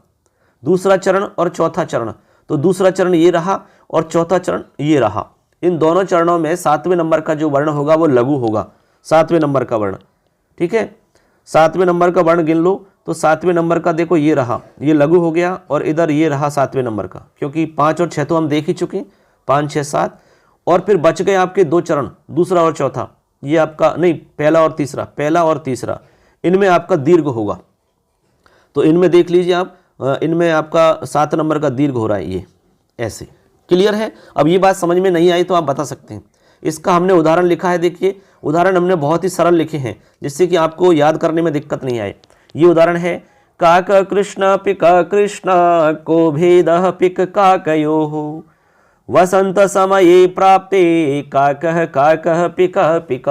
दूसरा चरण और चौथा चरण, तो दूसरा चरण ये रहा और चौथा चरण ये रहा। इन दोनों चरणों में 7वें नंबर का जो वर्ण होगा वो लघु होगा, 7वें नंबर का वर्ण, ठीक है। 7वें नंबर का वर्ण गिन लो, तो 7वें नंबर का देखो ये रहा, ये लघु हो गया और इधर ये रहा 7वें नंबर का, क्योंकि 5 और 6 तो हम देख ही चुके, 5, 6, 7। और फिर बच गए आपके 2 चरण, दूसरा और चौथा, ये आपका नहीं, पहला और तीसरा, इनमें आपका दीर्घ होगा। तो इनमें देख लीजिए आप, इनमें आपका 7 नंबर का दीर्घ हो रहा है, ये ऐसे। क्लियर है? अब ये बात समझ में नहीं आई तो आप बता सकते हैं। इसका हमने उदाहरण लिखा है, देखिए उदाहरण हमने बहुत ही सरल लिखे हैं जिससे कि आपको याद करने में दिक्कत नहीं आए। ये उदाहरण है, काक कृष्ण पिक कृष्ण को भेद पिक काकयो वसंत समय प्राप्ते काकः काकः पिक पिक।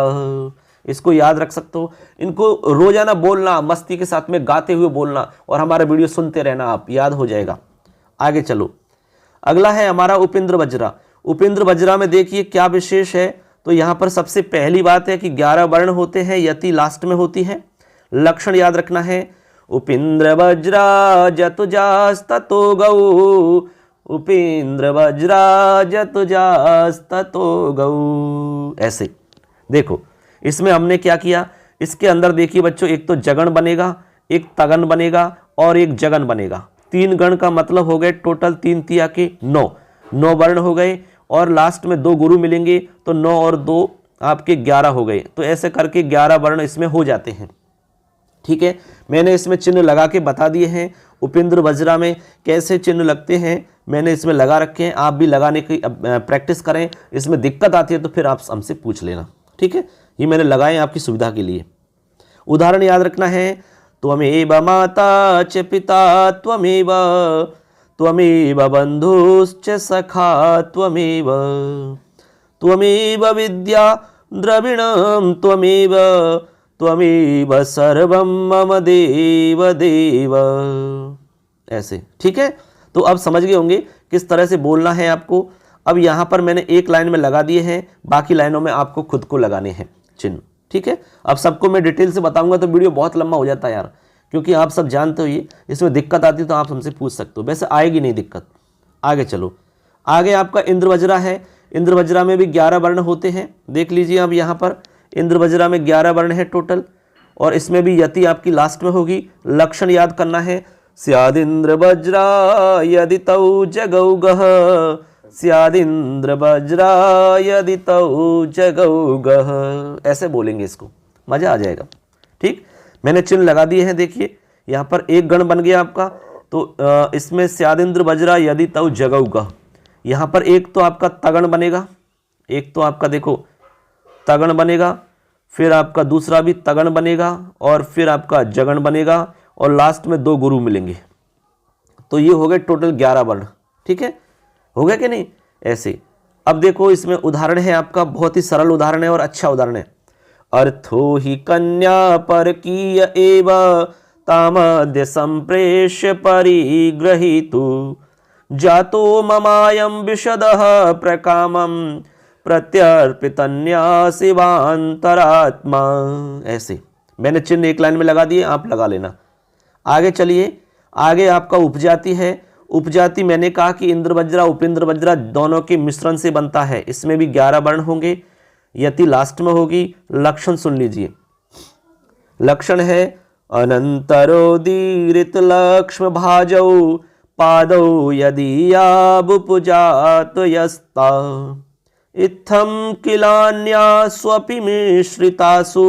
इसको याद रख सकते हो, इनको रोजाना बोलना, मस्ती के साथ में गाते हुए बोलना और हमारा वीडियो सुनते रहना, आप याद हो जाएगा। आगे चलो, अगला है हमारा उपेंद्र वज्रा। उपेंद्र वज्रा में देखिए क्या विशेष है, तो यहाँ पर सबसे पहली बात है कि 11 वर्ण होते हैं, यति लास्ट में होती है। लक्षण याद रखना है, उपेंद्र वज्रा जतुजास्ततो गौ, उपेंद्र वज्रा जतुजास्ततो गौ, ऐसे। देखो इसमें हमने क्या किया, इसके अंदर देखिए बच्चों, एक तो जगन बनेगा, एक तगन बनेगा और एक जगन बनेगा। 3 गण का मतलब हो गए टोटल 3 तिया के 9 वर्ण हो गए और लास्ट में 2 गुरु मिलेंगे, तो 9 और 2 आपके 11 हो गए। तो ऐसे करके 11 वर्ण इसमें हो जाते हैं, ठीक है। मैंने इसमें चिन्ह लगा के बता दिए हैं। उपेंद्र वज्रा में कैसे चिन्ह लगते हैं मैंने इसमें लगा रखे हैं, आप भी लगाने की प्रैक्टिस करें। इसमें दिक्कत आती है तो फिर आप हमसे पूछ लेना, ठीक है। ये मैंने लगाए आपकी सुविधा के लिए। उदाहरण याद रखना है, त्वमेव माता च पिता त्वमेव, त्वमेव बंधुश्च सखा त्वमेव, त्वमेव विद्या द्रविणं त्वमेव, त्वमेव सर्वं मम देव देव, ऐसे, ठीक है। तो अब समझ गए होंगे किस तरह से बोलना है आपको। अब यहाँ पर मैंने एक लाइन में लगा दिए हैं, बाकी लाइनों में आपको खुद को लगाने हैं चिन्ह, ठीक है। अब सबको मैं डिटेल से बताऊंगा तो वीडियो बहुत लंबा हो जाता है यार, क्योंकि आप सब जानते हो ये, इसमें दिक्कत आती है तो आप हमसे पूछ सकते हो, वैसे आएगी नहीं दिक्कत। आगे चलो, आगे आपका इंद्र वज्रा है। इंद्र वज्रा में भी 11 वर्ण होते हैं, देख लीजिए अब यहाँ पर इंद्र वज्रा में 11 वर्ण है टोटल, और इसमें भी यति आपकी लास्ट में होगी। लक्षण याद करना है, स्यादिंद्र वज्रा यदि तौ जगौ गः, स्यादिंद्र वज्रा यदि तौ जगौ गः, ऐसे बोलेंगे, इसको मजा आ जाएगा, ठीक। मैंने चिन्ह लगा दिए हैं, देखिए यहाँ पर एक गण बन गया आपका, तो इसमें स्यादिंद्र वज्रा यदि तौ जगौ गः, यहाँ पर एक तो आपका तगण बनेगा, एक तो आपका देखो तगण बनेगा, फिर आपका दूसरा भी तगण बनेगा और फिर आपका जगण बनेगा और लास्ट में 2 गुरु मिलेंगे। तो ये हो गए टोटल 11 वर्ण, ठीक है। हो गया कि नहीं ऐसे। अब देखो इसमें उदाहरण है आपका, बहुत ही सरल उदाहरण है और अच्छा उदाहरण है। अर्थो ही कन्या परकीय एव तामद्य संप्रेष्य परिग्रहीतु, जातो ममायं विशदः प्रकामं प्रत्यर्पितन्या शिवांतरात्मा, ऐसे। मैंने चिन्ह एक लाइन में लगा दिए, आप लगा लेना। आगे चलिए, आगे आपका उपजाति है। उपजाति मैंने कहा कि इंद्र वज्रा उपेंद्र वज्रा दोनों के मिश्रण से बनता है, इसमें भी 11 वर्ण होंगे। यति लास्ट में होगी। लक्षण सुन लीजिए, लक्षण है अनंतरोदीरित लक्ष्म भाजौ पादौ यदीयाबुपजात यस्ता इत्थं किलान्यास्वपि मिश्रितासु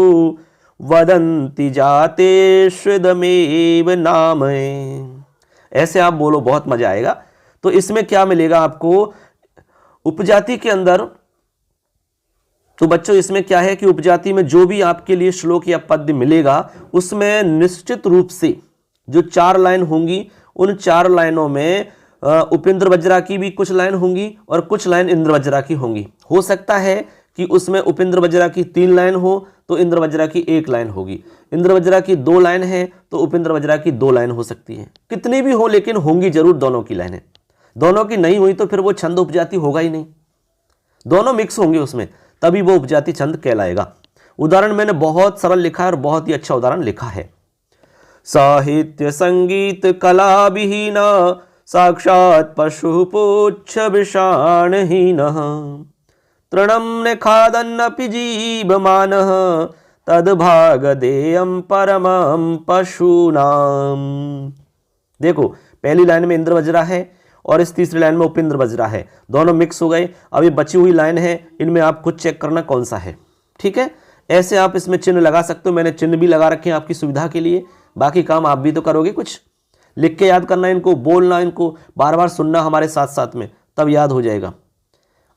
वदन्ति जाते श्रिदमेव नाम। ऐसे आप बोलो, बहुत मजा आएगा। तो इसमें क्या मिलेगा आपको उपजाति के अंदर? तो बच्चों इसमें क्या है कि उपजाति में जो भी आपके लिए श्लोक या पद्य मिलेगा उसमें निश्चित रूप से जो 4 लाइन होंगी, उन 4 लाइनों में उपेंद्र वज्रा की भी कुछ लाइन होंगी और कुछ लाइन इंद्र वज्रा की होंगी। हो सकता है कि उसमें उपेंद्र वज्रा की 3 लाइन हो तो इंद्र वज्रा की 1 लाइन होगी, इंद्र वज्रा की 2 लाइन है तो उपेंद्र वज्रा की 2 लाइन हो सकती है। कितनी भी हो लेकिन होंगी जरूर दोनों की लाइनें। दोनों की नहीं हुई तो फिर वो छंद उपजाति होगा ही नहीं, दोनों मिक्स होंगे उसमें, तभी वो उपजाति छंद कहलाएगा। उदाहरण मैंने बहुत सरल लिखा है और बहुत ही अच्छा उदाहरण लिखा है। साहित्य संगीत कला विहीना साक्षात पशु पुच्छ विषाणहीनः तृणं न खादन्नपि जीवमानः तद्भागधेयं परमं पशूनाम। देखो पहली लाइन में इंद्र वज्रा है और इस तीसरी लाइन में उपेंद्र वज्रा है, दोनों मिक्स हो गए। अभी बची हुई लाइन है, इनमें आप खुद चेक करना कौन सा है। ठीक है, ऐसे आप इसमें चिन्ह लगा सकते हो। मैंने चिन्ह भी लगा रखे हैं आपकी सुविधा के लिए। बाकी काम आप भी तो करोगे, कुछ लिख के याद करना, इनको बोलना, इनको बार बार सुनना हमारे साथ साथ में, तब याद हो जाएगा।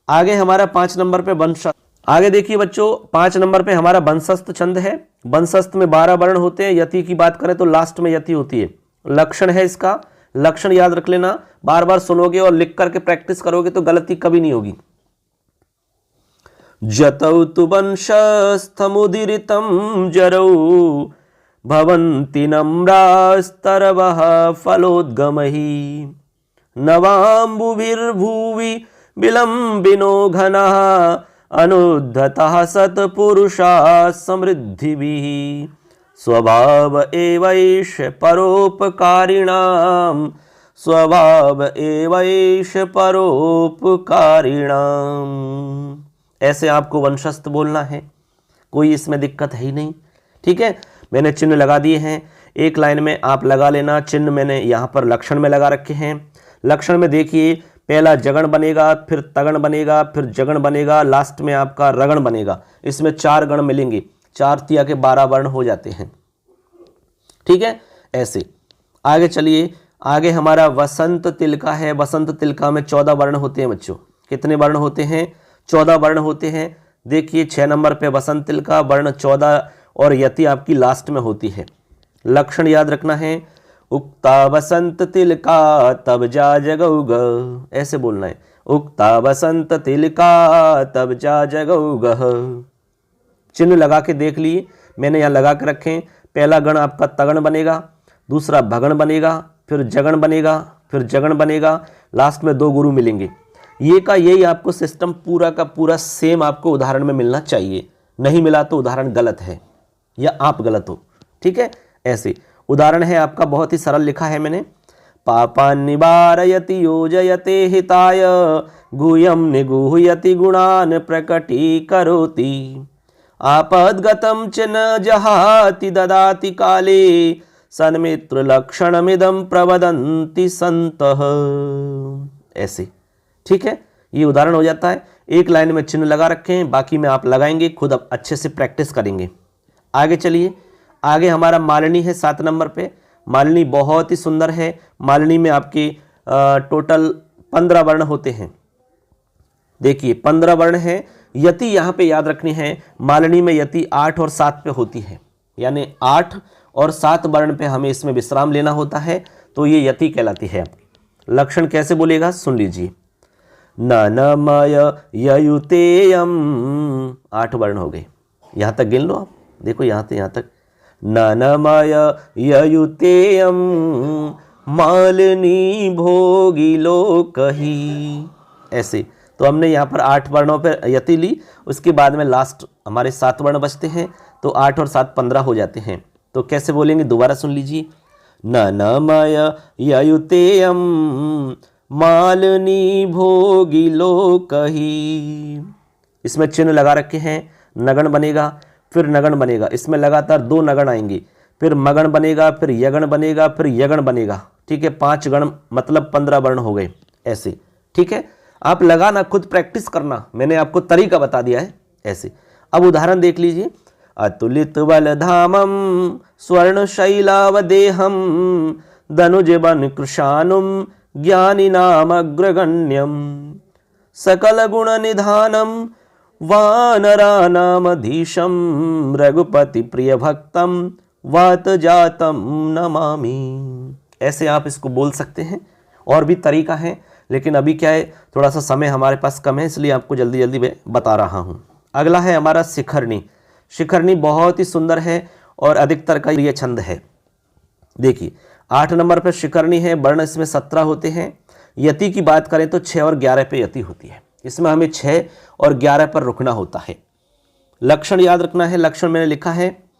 आगे हमारा 5 नंबर पे वंशस्थ। आगे देखिए बच्चों 5 नंबर पे हमारा वंशस्थ छंद है। वंशस्थ में 12 वर्ण होते हैं। यति की बात करें तो लास्ट में यति होती है। लक्षण है इसका, लक्षण याद रख लेना, बार बार सुनोगे और लिख करके प्रैक्टिस करोगे तो गलती कभी नहीं होगी। जतौ तु वंशस्थमुदीरितं जरौ भवन्ति नम्रास्तरवः फलोद्गमहि नवाम्बुभिर्भुवि विलम्बिनो घनः अनुद्धतः सत्पुरुषाः समृद्धिभिः स्वभाव एवैष परोपकारिणां स्वभाव एवैष परोपकारिणां। ऐसे आपको वंशस्थ बोलना है, कोई इसमें दिक्कत है ही नहीं। ठीक है, मैंने चिन्ह लगा दिए हैं, एक लाइन में आप लगा लेना। चिन्ह मैंने यहाँ पर लक्षण में लगा रखे हैं। लक्षण में देखिए पहला जगण बनेगा, फिर तगण बनेगा, फिर जगण बनेगा, लास्ट में आपका रगण बनेगा। इसमें 4 गण मिलेंगे, 4 तिया के 12 वर्ण हो जाते हैं। ठीक है, ऐसे आगे चलिए। आगे हमारा वसंत तिलका है। वसंत तिलका में 14 वर्ण होते हैं बच्चों। कितने वर्ण होते हैं? 14 वर्ण होते हैं। देखिए 6 नंबर पे वसंत तिलका, वर्ण 14 और यति आपकी लास्ट में होती है। लक्षण याद रखना है, उक्ता वसंत तिलका तब जा जगौग, ऐसे बोलना है। उक्ता वसंत तिलका तब जा जगौग। चिन्ह लगा के देख लिए, मैंने यहाँ लगा के रखे। पहला गण आपका तगण बनेगा, दूसरा भगण बनेगा, फिर जगण बनेगा, फिर जगण बनेगा, लास्ट में 2 गुरु मिलेंगे। ये का यही आपको सिस्टम पूरा का पूरा सेम आपको उदाहरण में मिलना चाहिए। नहीं मिला तो उदाहरण गलत है या आप गलत हो। ठीक है, ऐसे उदाहरण है आपका, बहुत ही सरल लिखा है मैंने। पापान निवारयति योजयते हिताय गुह्यम निगुह्यति गुणान प्रकटीकरोति आपद्गतं च न जहाति ददाति काले सन्मित्र लक्षणमिदं प्रवदन्ति संतः। ऐसे ठीक है, ये उदाहरण हो जाता है। एक लाइन में चिन्ह लगा रखे हैं, बाकी में आप लगाएंगे, खुद अब अच्छे से प्रैक्टिस करेंगे। आगे चलिए, आगे हमारा मालिनी है 7 नंबर पे। मालिनी बहुत ही सुंदर है। मालिनी में आपके टोटल 15 वर्ण होते हैं। देखिए 15 वर्ण है। यति यहाँ पे याद रखनी है, मालिनी में यति 8 और 7 पे होती है, यानी 8 और 7 वर्ण पे हमें इसमें विश्राम लेना होता है, तो ये यति कहलाती है। लक्षण कैसे बोलेगा सुन लीजिए। ननमय ययुतेयम, 8 वर्ण हो गए। यहाँ तक गिन लो आप, देखो यहाँ से यहाँ तक। ननमय ययुतेयम मालिनी भोगी लोकही। ऐसे तो हमने यहाँ पर 8 वर्णों पर यति ली, उसके बाद में लास्ट हमारे 7 वर्ण बचते हैं, तो 8 और 7 15 हो जाते हैं। तो कैसे बोलेंगे दोबारा सुन लीजिए। ननमय ययुतेयम मालिनी भोगी लोकही इसमें चिन्ह लगा रखे हैं, नगण बनेगा, फिर नगण बनेगा, इसमें लगातार 2 नगण आएंगे, फिर मगण बनेगा, फिर यगण बनेगा, फिर यगण बनेगा। ठीक है, 5 गण मतलब 15 वर्ण हो गए ऐसे। ठीक है, आप लगाना, खुद प्रैक्टिस करना, मैंने आपको तरीका बता दिया है ऐसे। अब उदाहरण देख लीजिए। अतुलित बलधामम स्वर्ण शैलावदेहम धनुजबन कृशानुम ज्ञानी नाम अग्रगण्यम सकल गुण निधानम वानरानामधीशम रघुपति प्रिय भक्तम वात जातम नमामि। ऐसे आप इसको बोल सकते हैं। और भी तरीका है, लेकिन अभी क्या है, थोड़ा सा समय हमारे पास कम है, इसलिए आपको जल्दी जल्दी मैं बता रहा हूँ। अगला है हमारा शिखरणी। शिखरणी बहुत ही सुंदर है और अधिकतर का ये छंद है। देखिए 8 नंबर पर शिखरणी है, वर्ण इसमें 17 होते हैं। यति की बात करें तो 6 और 11 पे यति होती है। इसमें हमें 6 और 11 पर रुकना होता है। लक्षण याद रखना है, लक्षण मैंने लिखा है,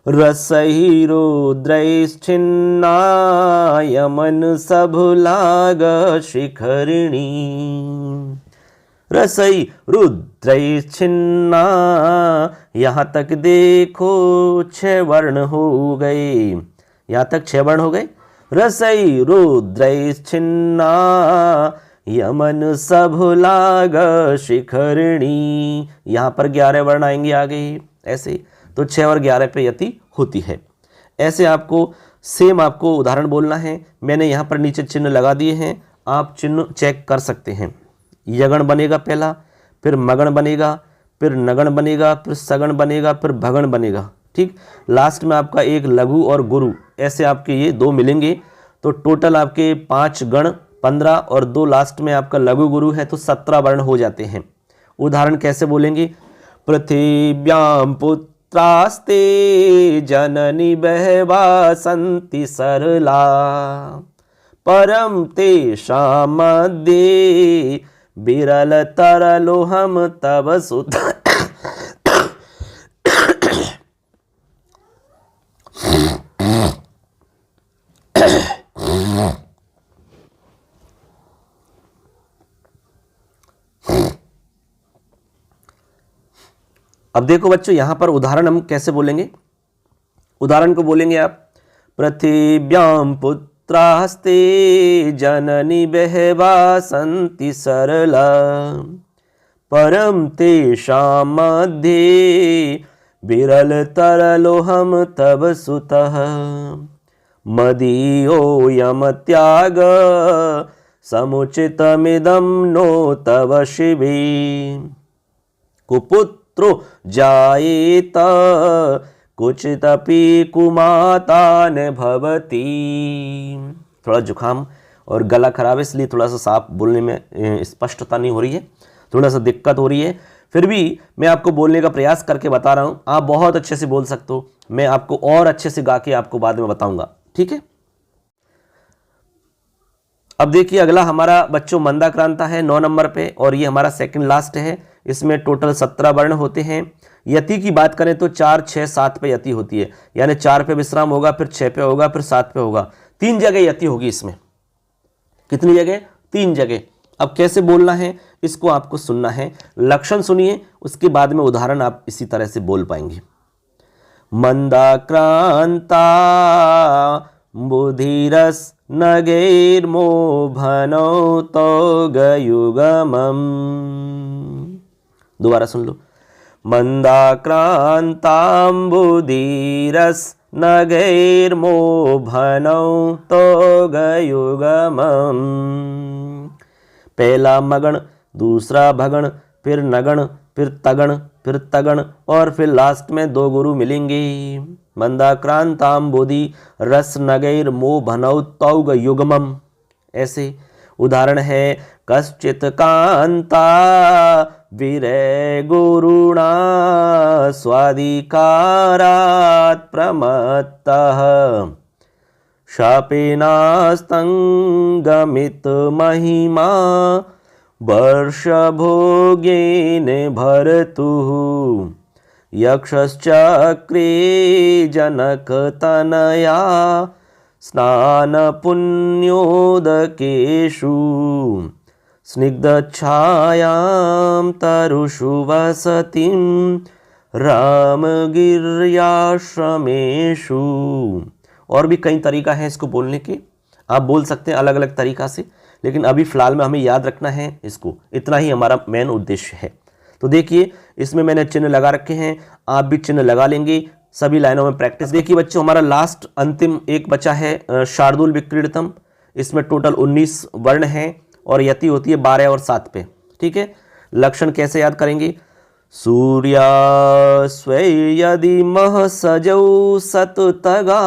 रसही रुद्रैश्चिन्नाय मन सब लाग शिखरिणी। रसई रुद्रैश्चिन्ना, यहाँ तक देखो 6 वर्ण हो गए, यहाँ तक 6 वर्ण हो गए। रसई रुद्रैश्चिन्ना यमन सब लाग शिखरिणी, यहाँ पर 11 वर्ण आएंगे आगे ऐसे। तो 6 और 11 पे यति होती है। ऐसे आपको सेम आपको उदाहरण बोलना है। मैंने यहाँ पर नीचे चिन्ह लगा दिए हैं, आप चिन्ह चेक कर सकते हैं। यगण बनेगा पहला, फिर मगण बनेगा, फिर नगण बनेगा, फिर सगण बनेगा, फिर भगण बनेगा। ठीक, लास्ट में आपका एक लघु और गुरु, ऐसे आपके ये 2 मिलेंगे। तो टोटल आपके 5 गण 15 और 2 लास्ट में आपका लघु गुरु है, तो 17 वर्ण हो जाते हैं। उदाहरण कैसे बोलेंगे, पृथिव्याम पुत्रास्ते जननी बहवा संति सरला परम तेषां मध्ये बिरल तरलोहम तव सुत। अब देखो बच्चों, यहां पर उदाहरण हम कैसे बोलेंगे। उदाहरण को बोलेंगे आप, पृथिव्याम पुत्रास्ते जननी बहवा संति सरला परम तेषां मध्ये बिरल तरलोहम तव सुतः मदीयोऽयं त्याग समुचितमिदं नो तव शिवे कुपुत्रो जायेत कुचिदपि कुमाता न भवति। थोड़ा जुकाम और गला खराब है, इसलिए थोड़ा सा साफ बोलने में स्पष्टता नहीं हो रही है, थोड़ा सा दिक्कत हो रही है। फिर भी मैं आपको बोलने का प्रयास करके बता रहा हूं, आप बहुत अच्छे से बोल सकते हो। मैं आपको और अच्छे से गा के आपको बाद में बताऊंगा, ठीक है। अब देखिए अगला हमारा बच्चों मंदाक्रांता है 9 नंबर पे, और ये हमारा सेकंड लास्ट है। इसमें टोटल 17 वर्ण होते हैं। यति की बात करें तो 4, 6, 7 पे यति होती है, यानी 4 पे विश्राम होगा, फिर 6 पे होगा, फिर 7 पे होगा। 3 जगह यति होगी इसमें। कितनी जगह? 3 जगह। अब कैसे बोलना है इसको आपको सुनना है, लक्षण सुनिए, उसके बाद में उदाहरण आप इसी तरह से बोल पाएंगे। मंदाक्रांता बुधिरस नगैर्मोभनौ तौगयुगमम्। दोबारा सुन लो। मंदाक्रांताम्बुधिरस नगैर्मोभनौ तौगयुगमम्। पहला मगण, दूसरा भगण, फिर नगण, फिर तगण, फिर तगण, और फिर लास्ट में 2 गुरु मिलेंगे। मंदाक्रांताम्बुधि रस नगैर मो भनौ तौग युगमम। ऐसे उदाहरण है, कश्चित कांता विरय गुरुणा स्वाधिकारात् प्रमत्तः शापेनास्तंगमित महिमा वर्षभोगेन भरतुः यक्षश्चक्रे जनकतनया स्नानपुण्योदकेषु स्निग्धच्छायां तरुषु वसतिं रामगिर्याश्रमेषु। और भी कई तरीका है इसको बोलने के, आप बोल सकते हैं अलग अलग तरीका से, लेकिन अभी फ़िलहाल में हमें याद रखना है इसको, इतना ही हमारा मेन उद्देश्य है। तो देखिए इसमें मैंने चिन्ह लगा रखे हैं, आप भी चिन्ह लगा लेंगे सभी लाइनों में प्रैक्टिस। देखिए बच्चों हमारा लास्ट अंतिम एक बचा है शार्दूल विक्रीडितम। इसमें टोटल 19 वर्ण हैं और यति होती है 12 और 7 पे। ठीक है, लक्षण कैसे याद करेंगे? सूर्यास्वै यदि महसजौ सततगा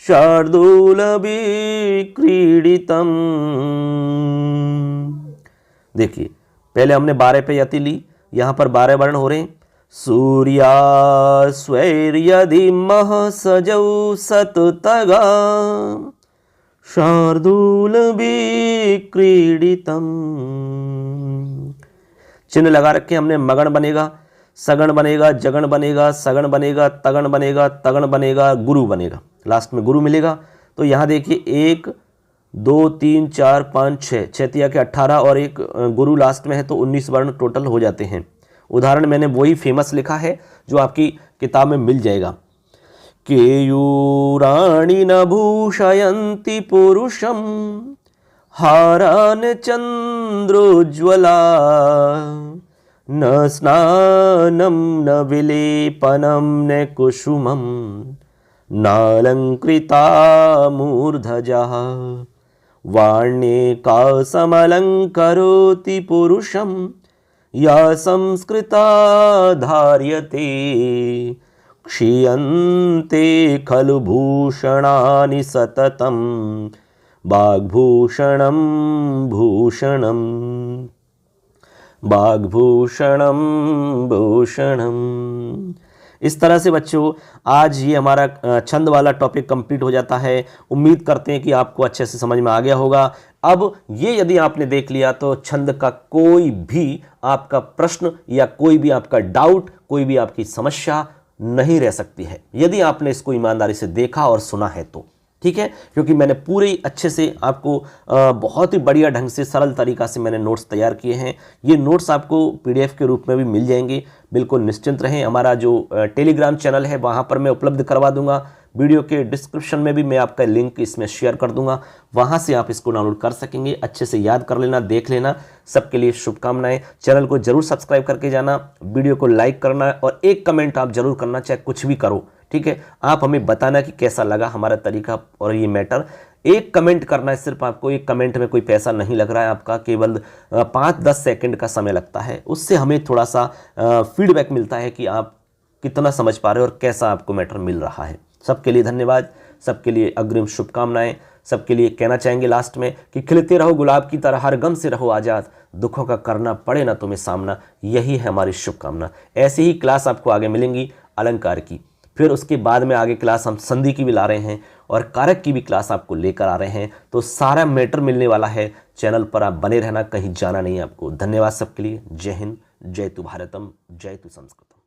शार्दूल विक्रीडितम। देखिए पहले हमने 12 पे यति ली, यहां पर 12 वर्ण हो रहे हैं। सूर्यास्वैर्यदि महसजौ सततगा शार्दूल विक्रीडितम। चिन्ह लगा रखे हमने, मगण बनेगा, सगण बनेगा, जगण बनेगा, सगण बनेगा, तगण बनेगा, तगण बनेगा, गुरु बनेगा, लास्ट में गुरु मिलेगा। तो यहाँ देखिए 1 2 3 4 5 6, 6 तिया के 18 और एक गुरु लास्ट में है, तो 19 वर्ण टोटल हो जाते हैं। उदाहरण मैंने वही फेमस लिखा है जो आपकी किताब में मिल जाएगा। केयूराणि न भूषयन्ति पुरुषं हारान् चन्द्रोज्ज्वला न स्नानं न विलेपनं न कुसुमं नालङ्कृता मूर्धजः वाण्येकासमलङ्करोति पुरुषं या संस्कृता धार्यते क्षीयन्ते खलु भूषणानि सततं वाग्भूषणं भूषणं वाग्भूषणं भूषणं। इस तरह से बच्चों आज ये हमारा छंद वाला टॉपिक कंप्लीट हो जाता है। उम्मीद करते हैं कि आपको अच्छे से समझ में आ गया होगा। अब ये यदि आपने देख लिया तो छंद का कोई भी आपका प्रश्न या कोई भी आपका डाउट, कोई भी आपकी समस्या नहीं रह सकती है, यदि आपने इसको ईमानदारी से देखा और सुना है तो। ठीक है, क्योंकि मैंने पूरे अच्छे से आपको बहुत ही बढ़िया ढंग से सरल तरीका से मैंने नोट्स तैयार किए हैं। ये नोट्स आपको पीडीएफ के रूप में भी मिल जाएंगे, बिल्कुल निश्चिंत रहें। हमारा जो टेलीग्राम चैनल है वहाँ पर मैं उपलब्ध करवा दूंगा, वीडियो के डिस्क्रिप्शन में भी मैं आपका लिंक इसमें शेयर कर दूंगा, वहाँ से आप इसको डाउनलोड कर सकेंगे। अच्छे से याद कर लेना, देख लेना। सबके लिए शुभकामनाएं। चैनल को जरूर सब्सक्राइब करके जाना, वीडियो को लाइक करना और एक कमेंट आप जरूर करना, चाहे कुछ भी करो। ठीक है, आप हमें बताना कि कैसा लगा हमारा तरीका और ये मैटर। एक कमेंट करना है सिर्फ आपको, एक कमेंट में कोई पैसा नहीं लग रहा है आपका, केवल 5-10 सेकंड का समय लगता है। उससे हमें थोड़ा सा फीडबैक मिलता है कि आप कितना समझ पा रहे हो और कैसा आपको मैटर मिल रहा है। सबके लिए धन्यवाद, सबके लिए अग्रिम शुभकामनाएं। सबके लिए कहना चाहेंगे लास्ट में कि खिलते रहो गुलाब की तरह, हर गम से रहो आज़ाद, दुखों का करना पड़े ना तुम्हें सामना, यही है हमारी शुभकामना। ऐसी ही क्लास आपको आगे मिलेंगी अलंकार की, फिर उसके बाद में आगे क्लास हम संधि की भी ला रहे हैं और कारक की भी क्लास आपको लेकर आ रहे हैं। तो सारा मैटर मिलने वाला है चैनल पर, आप बने रहना, कहीं जाना नहीं है आपको। धन्यवाद सबके लिए। जय हिंद, जय तु भारतम, जय तु संस्कृतम।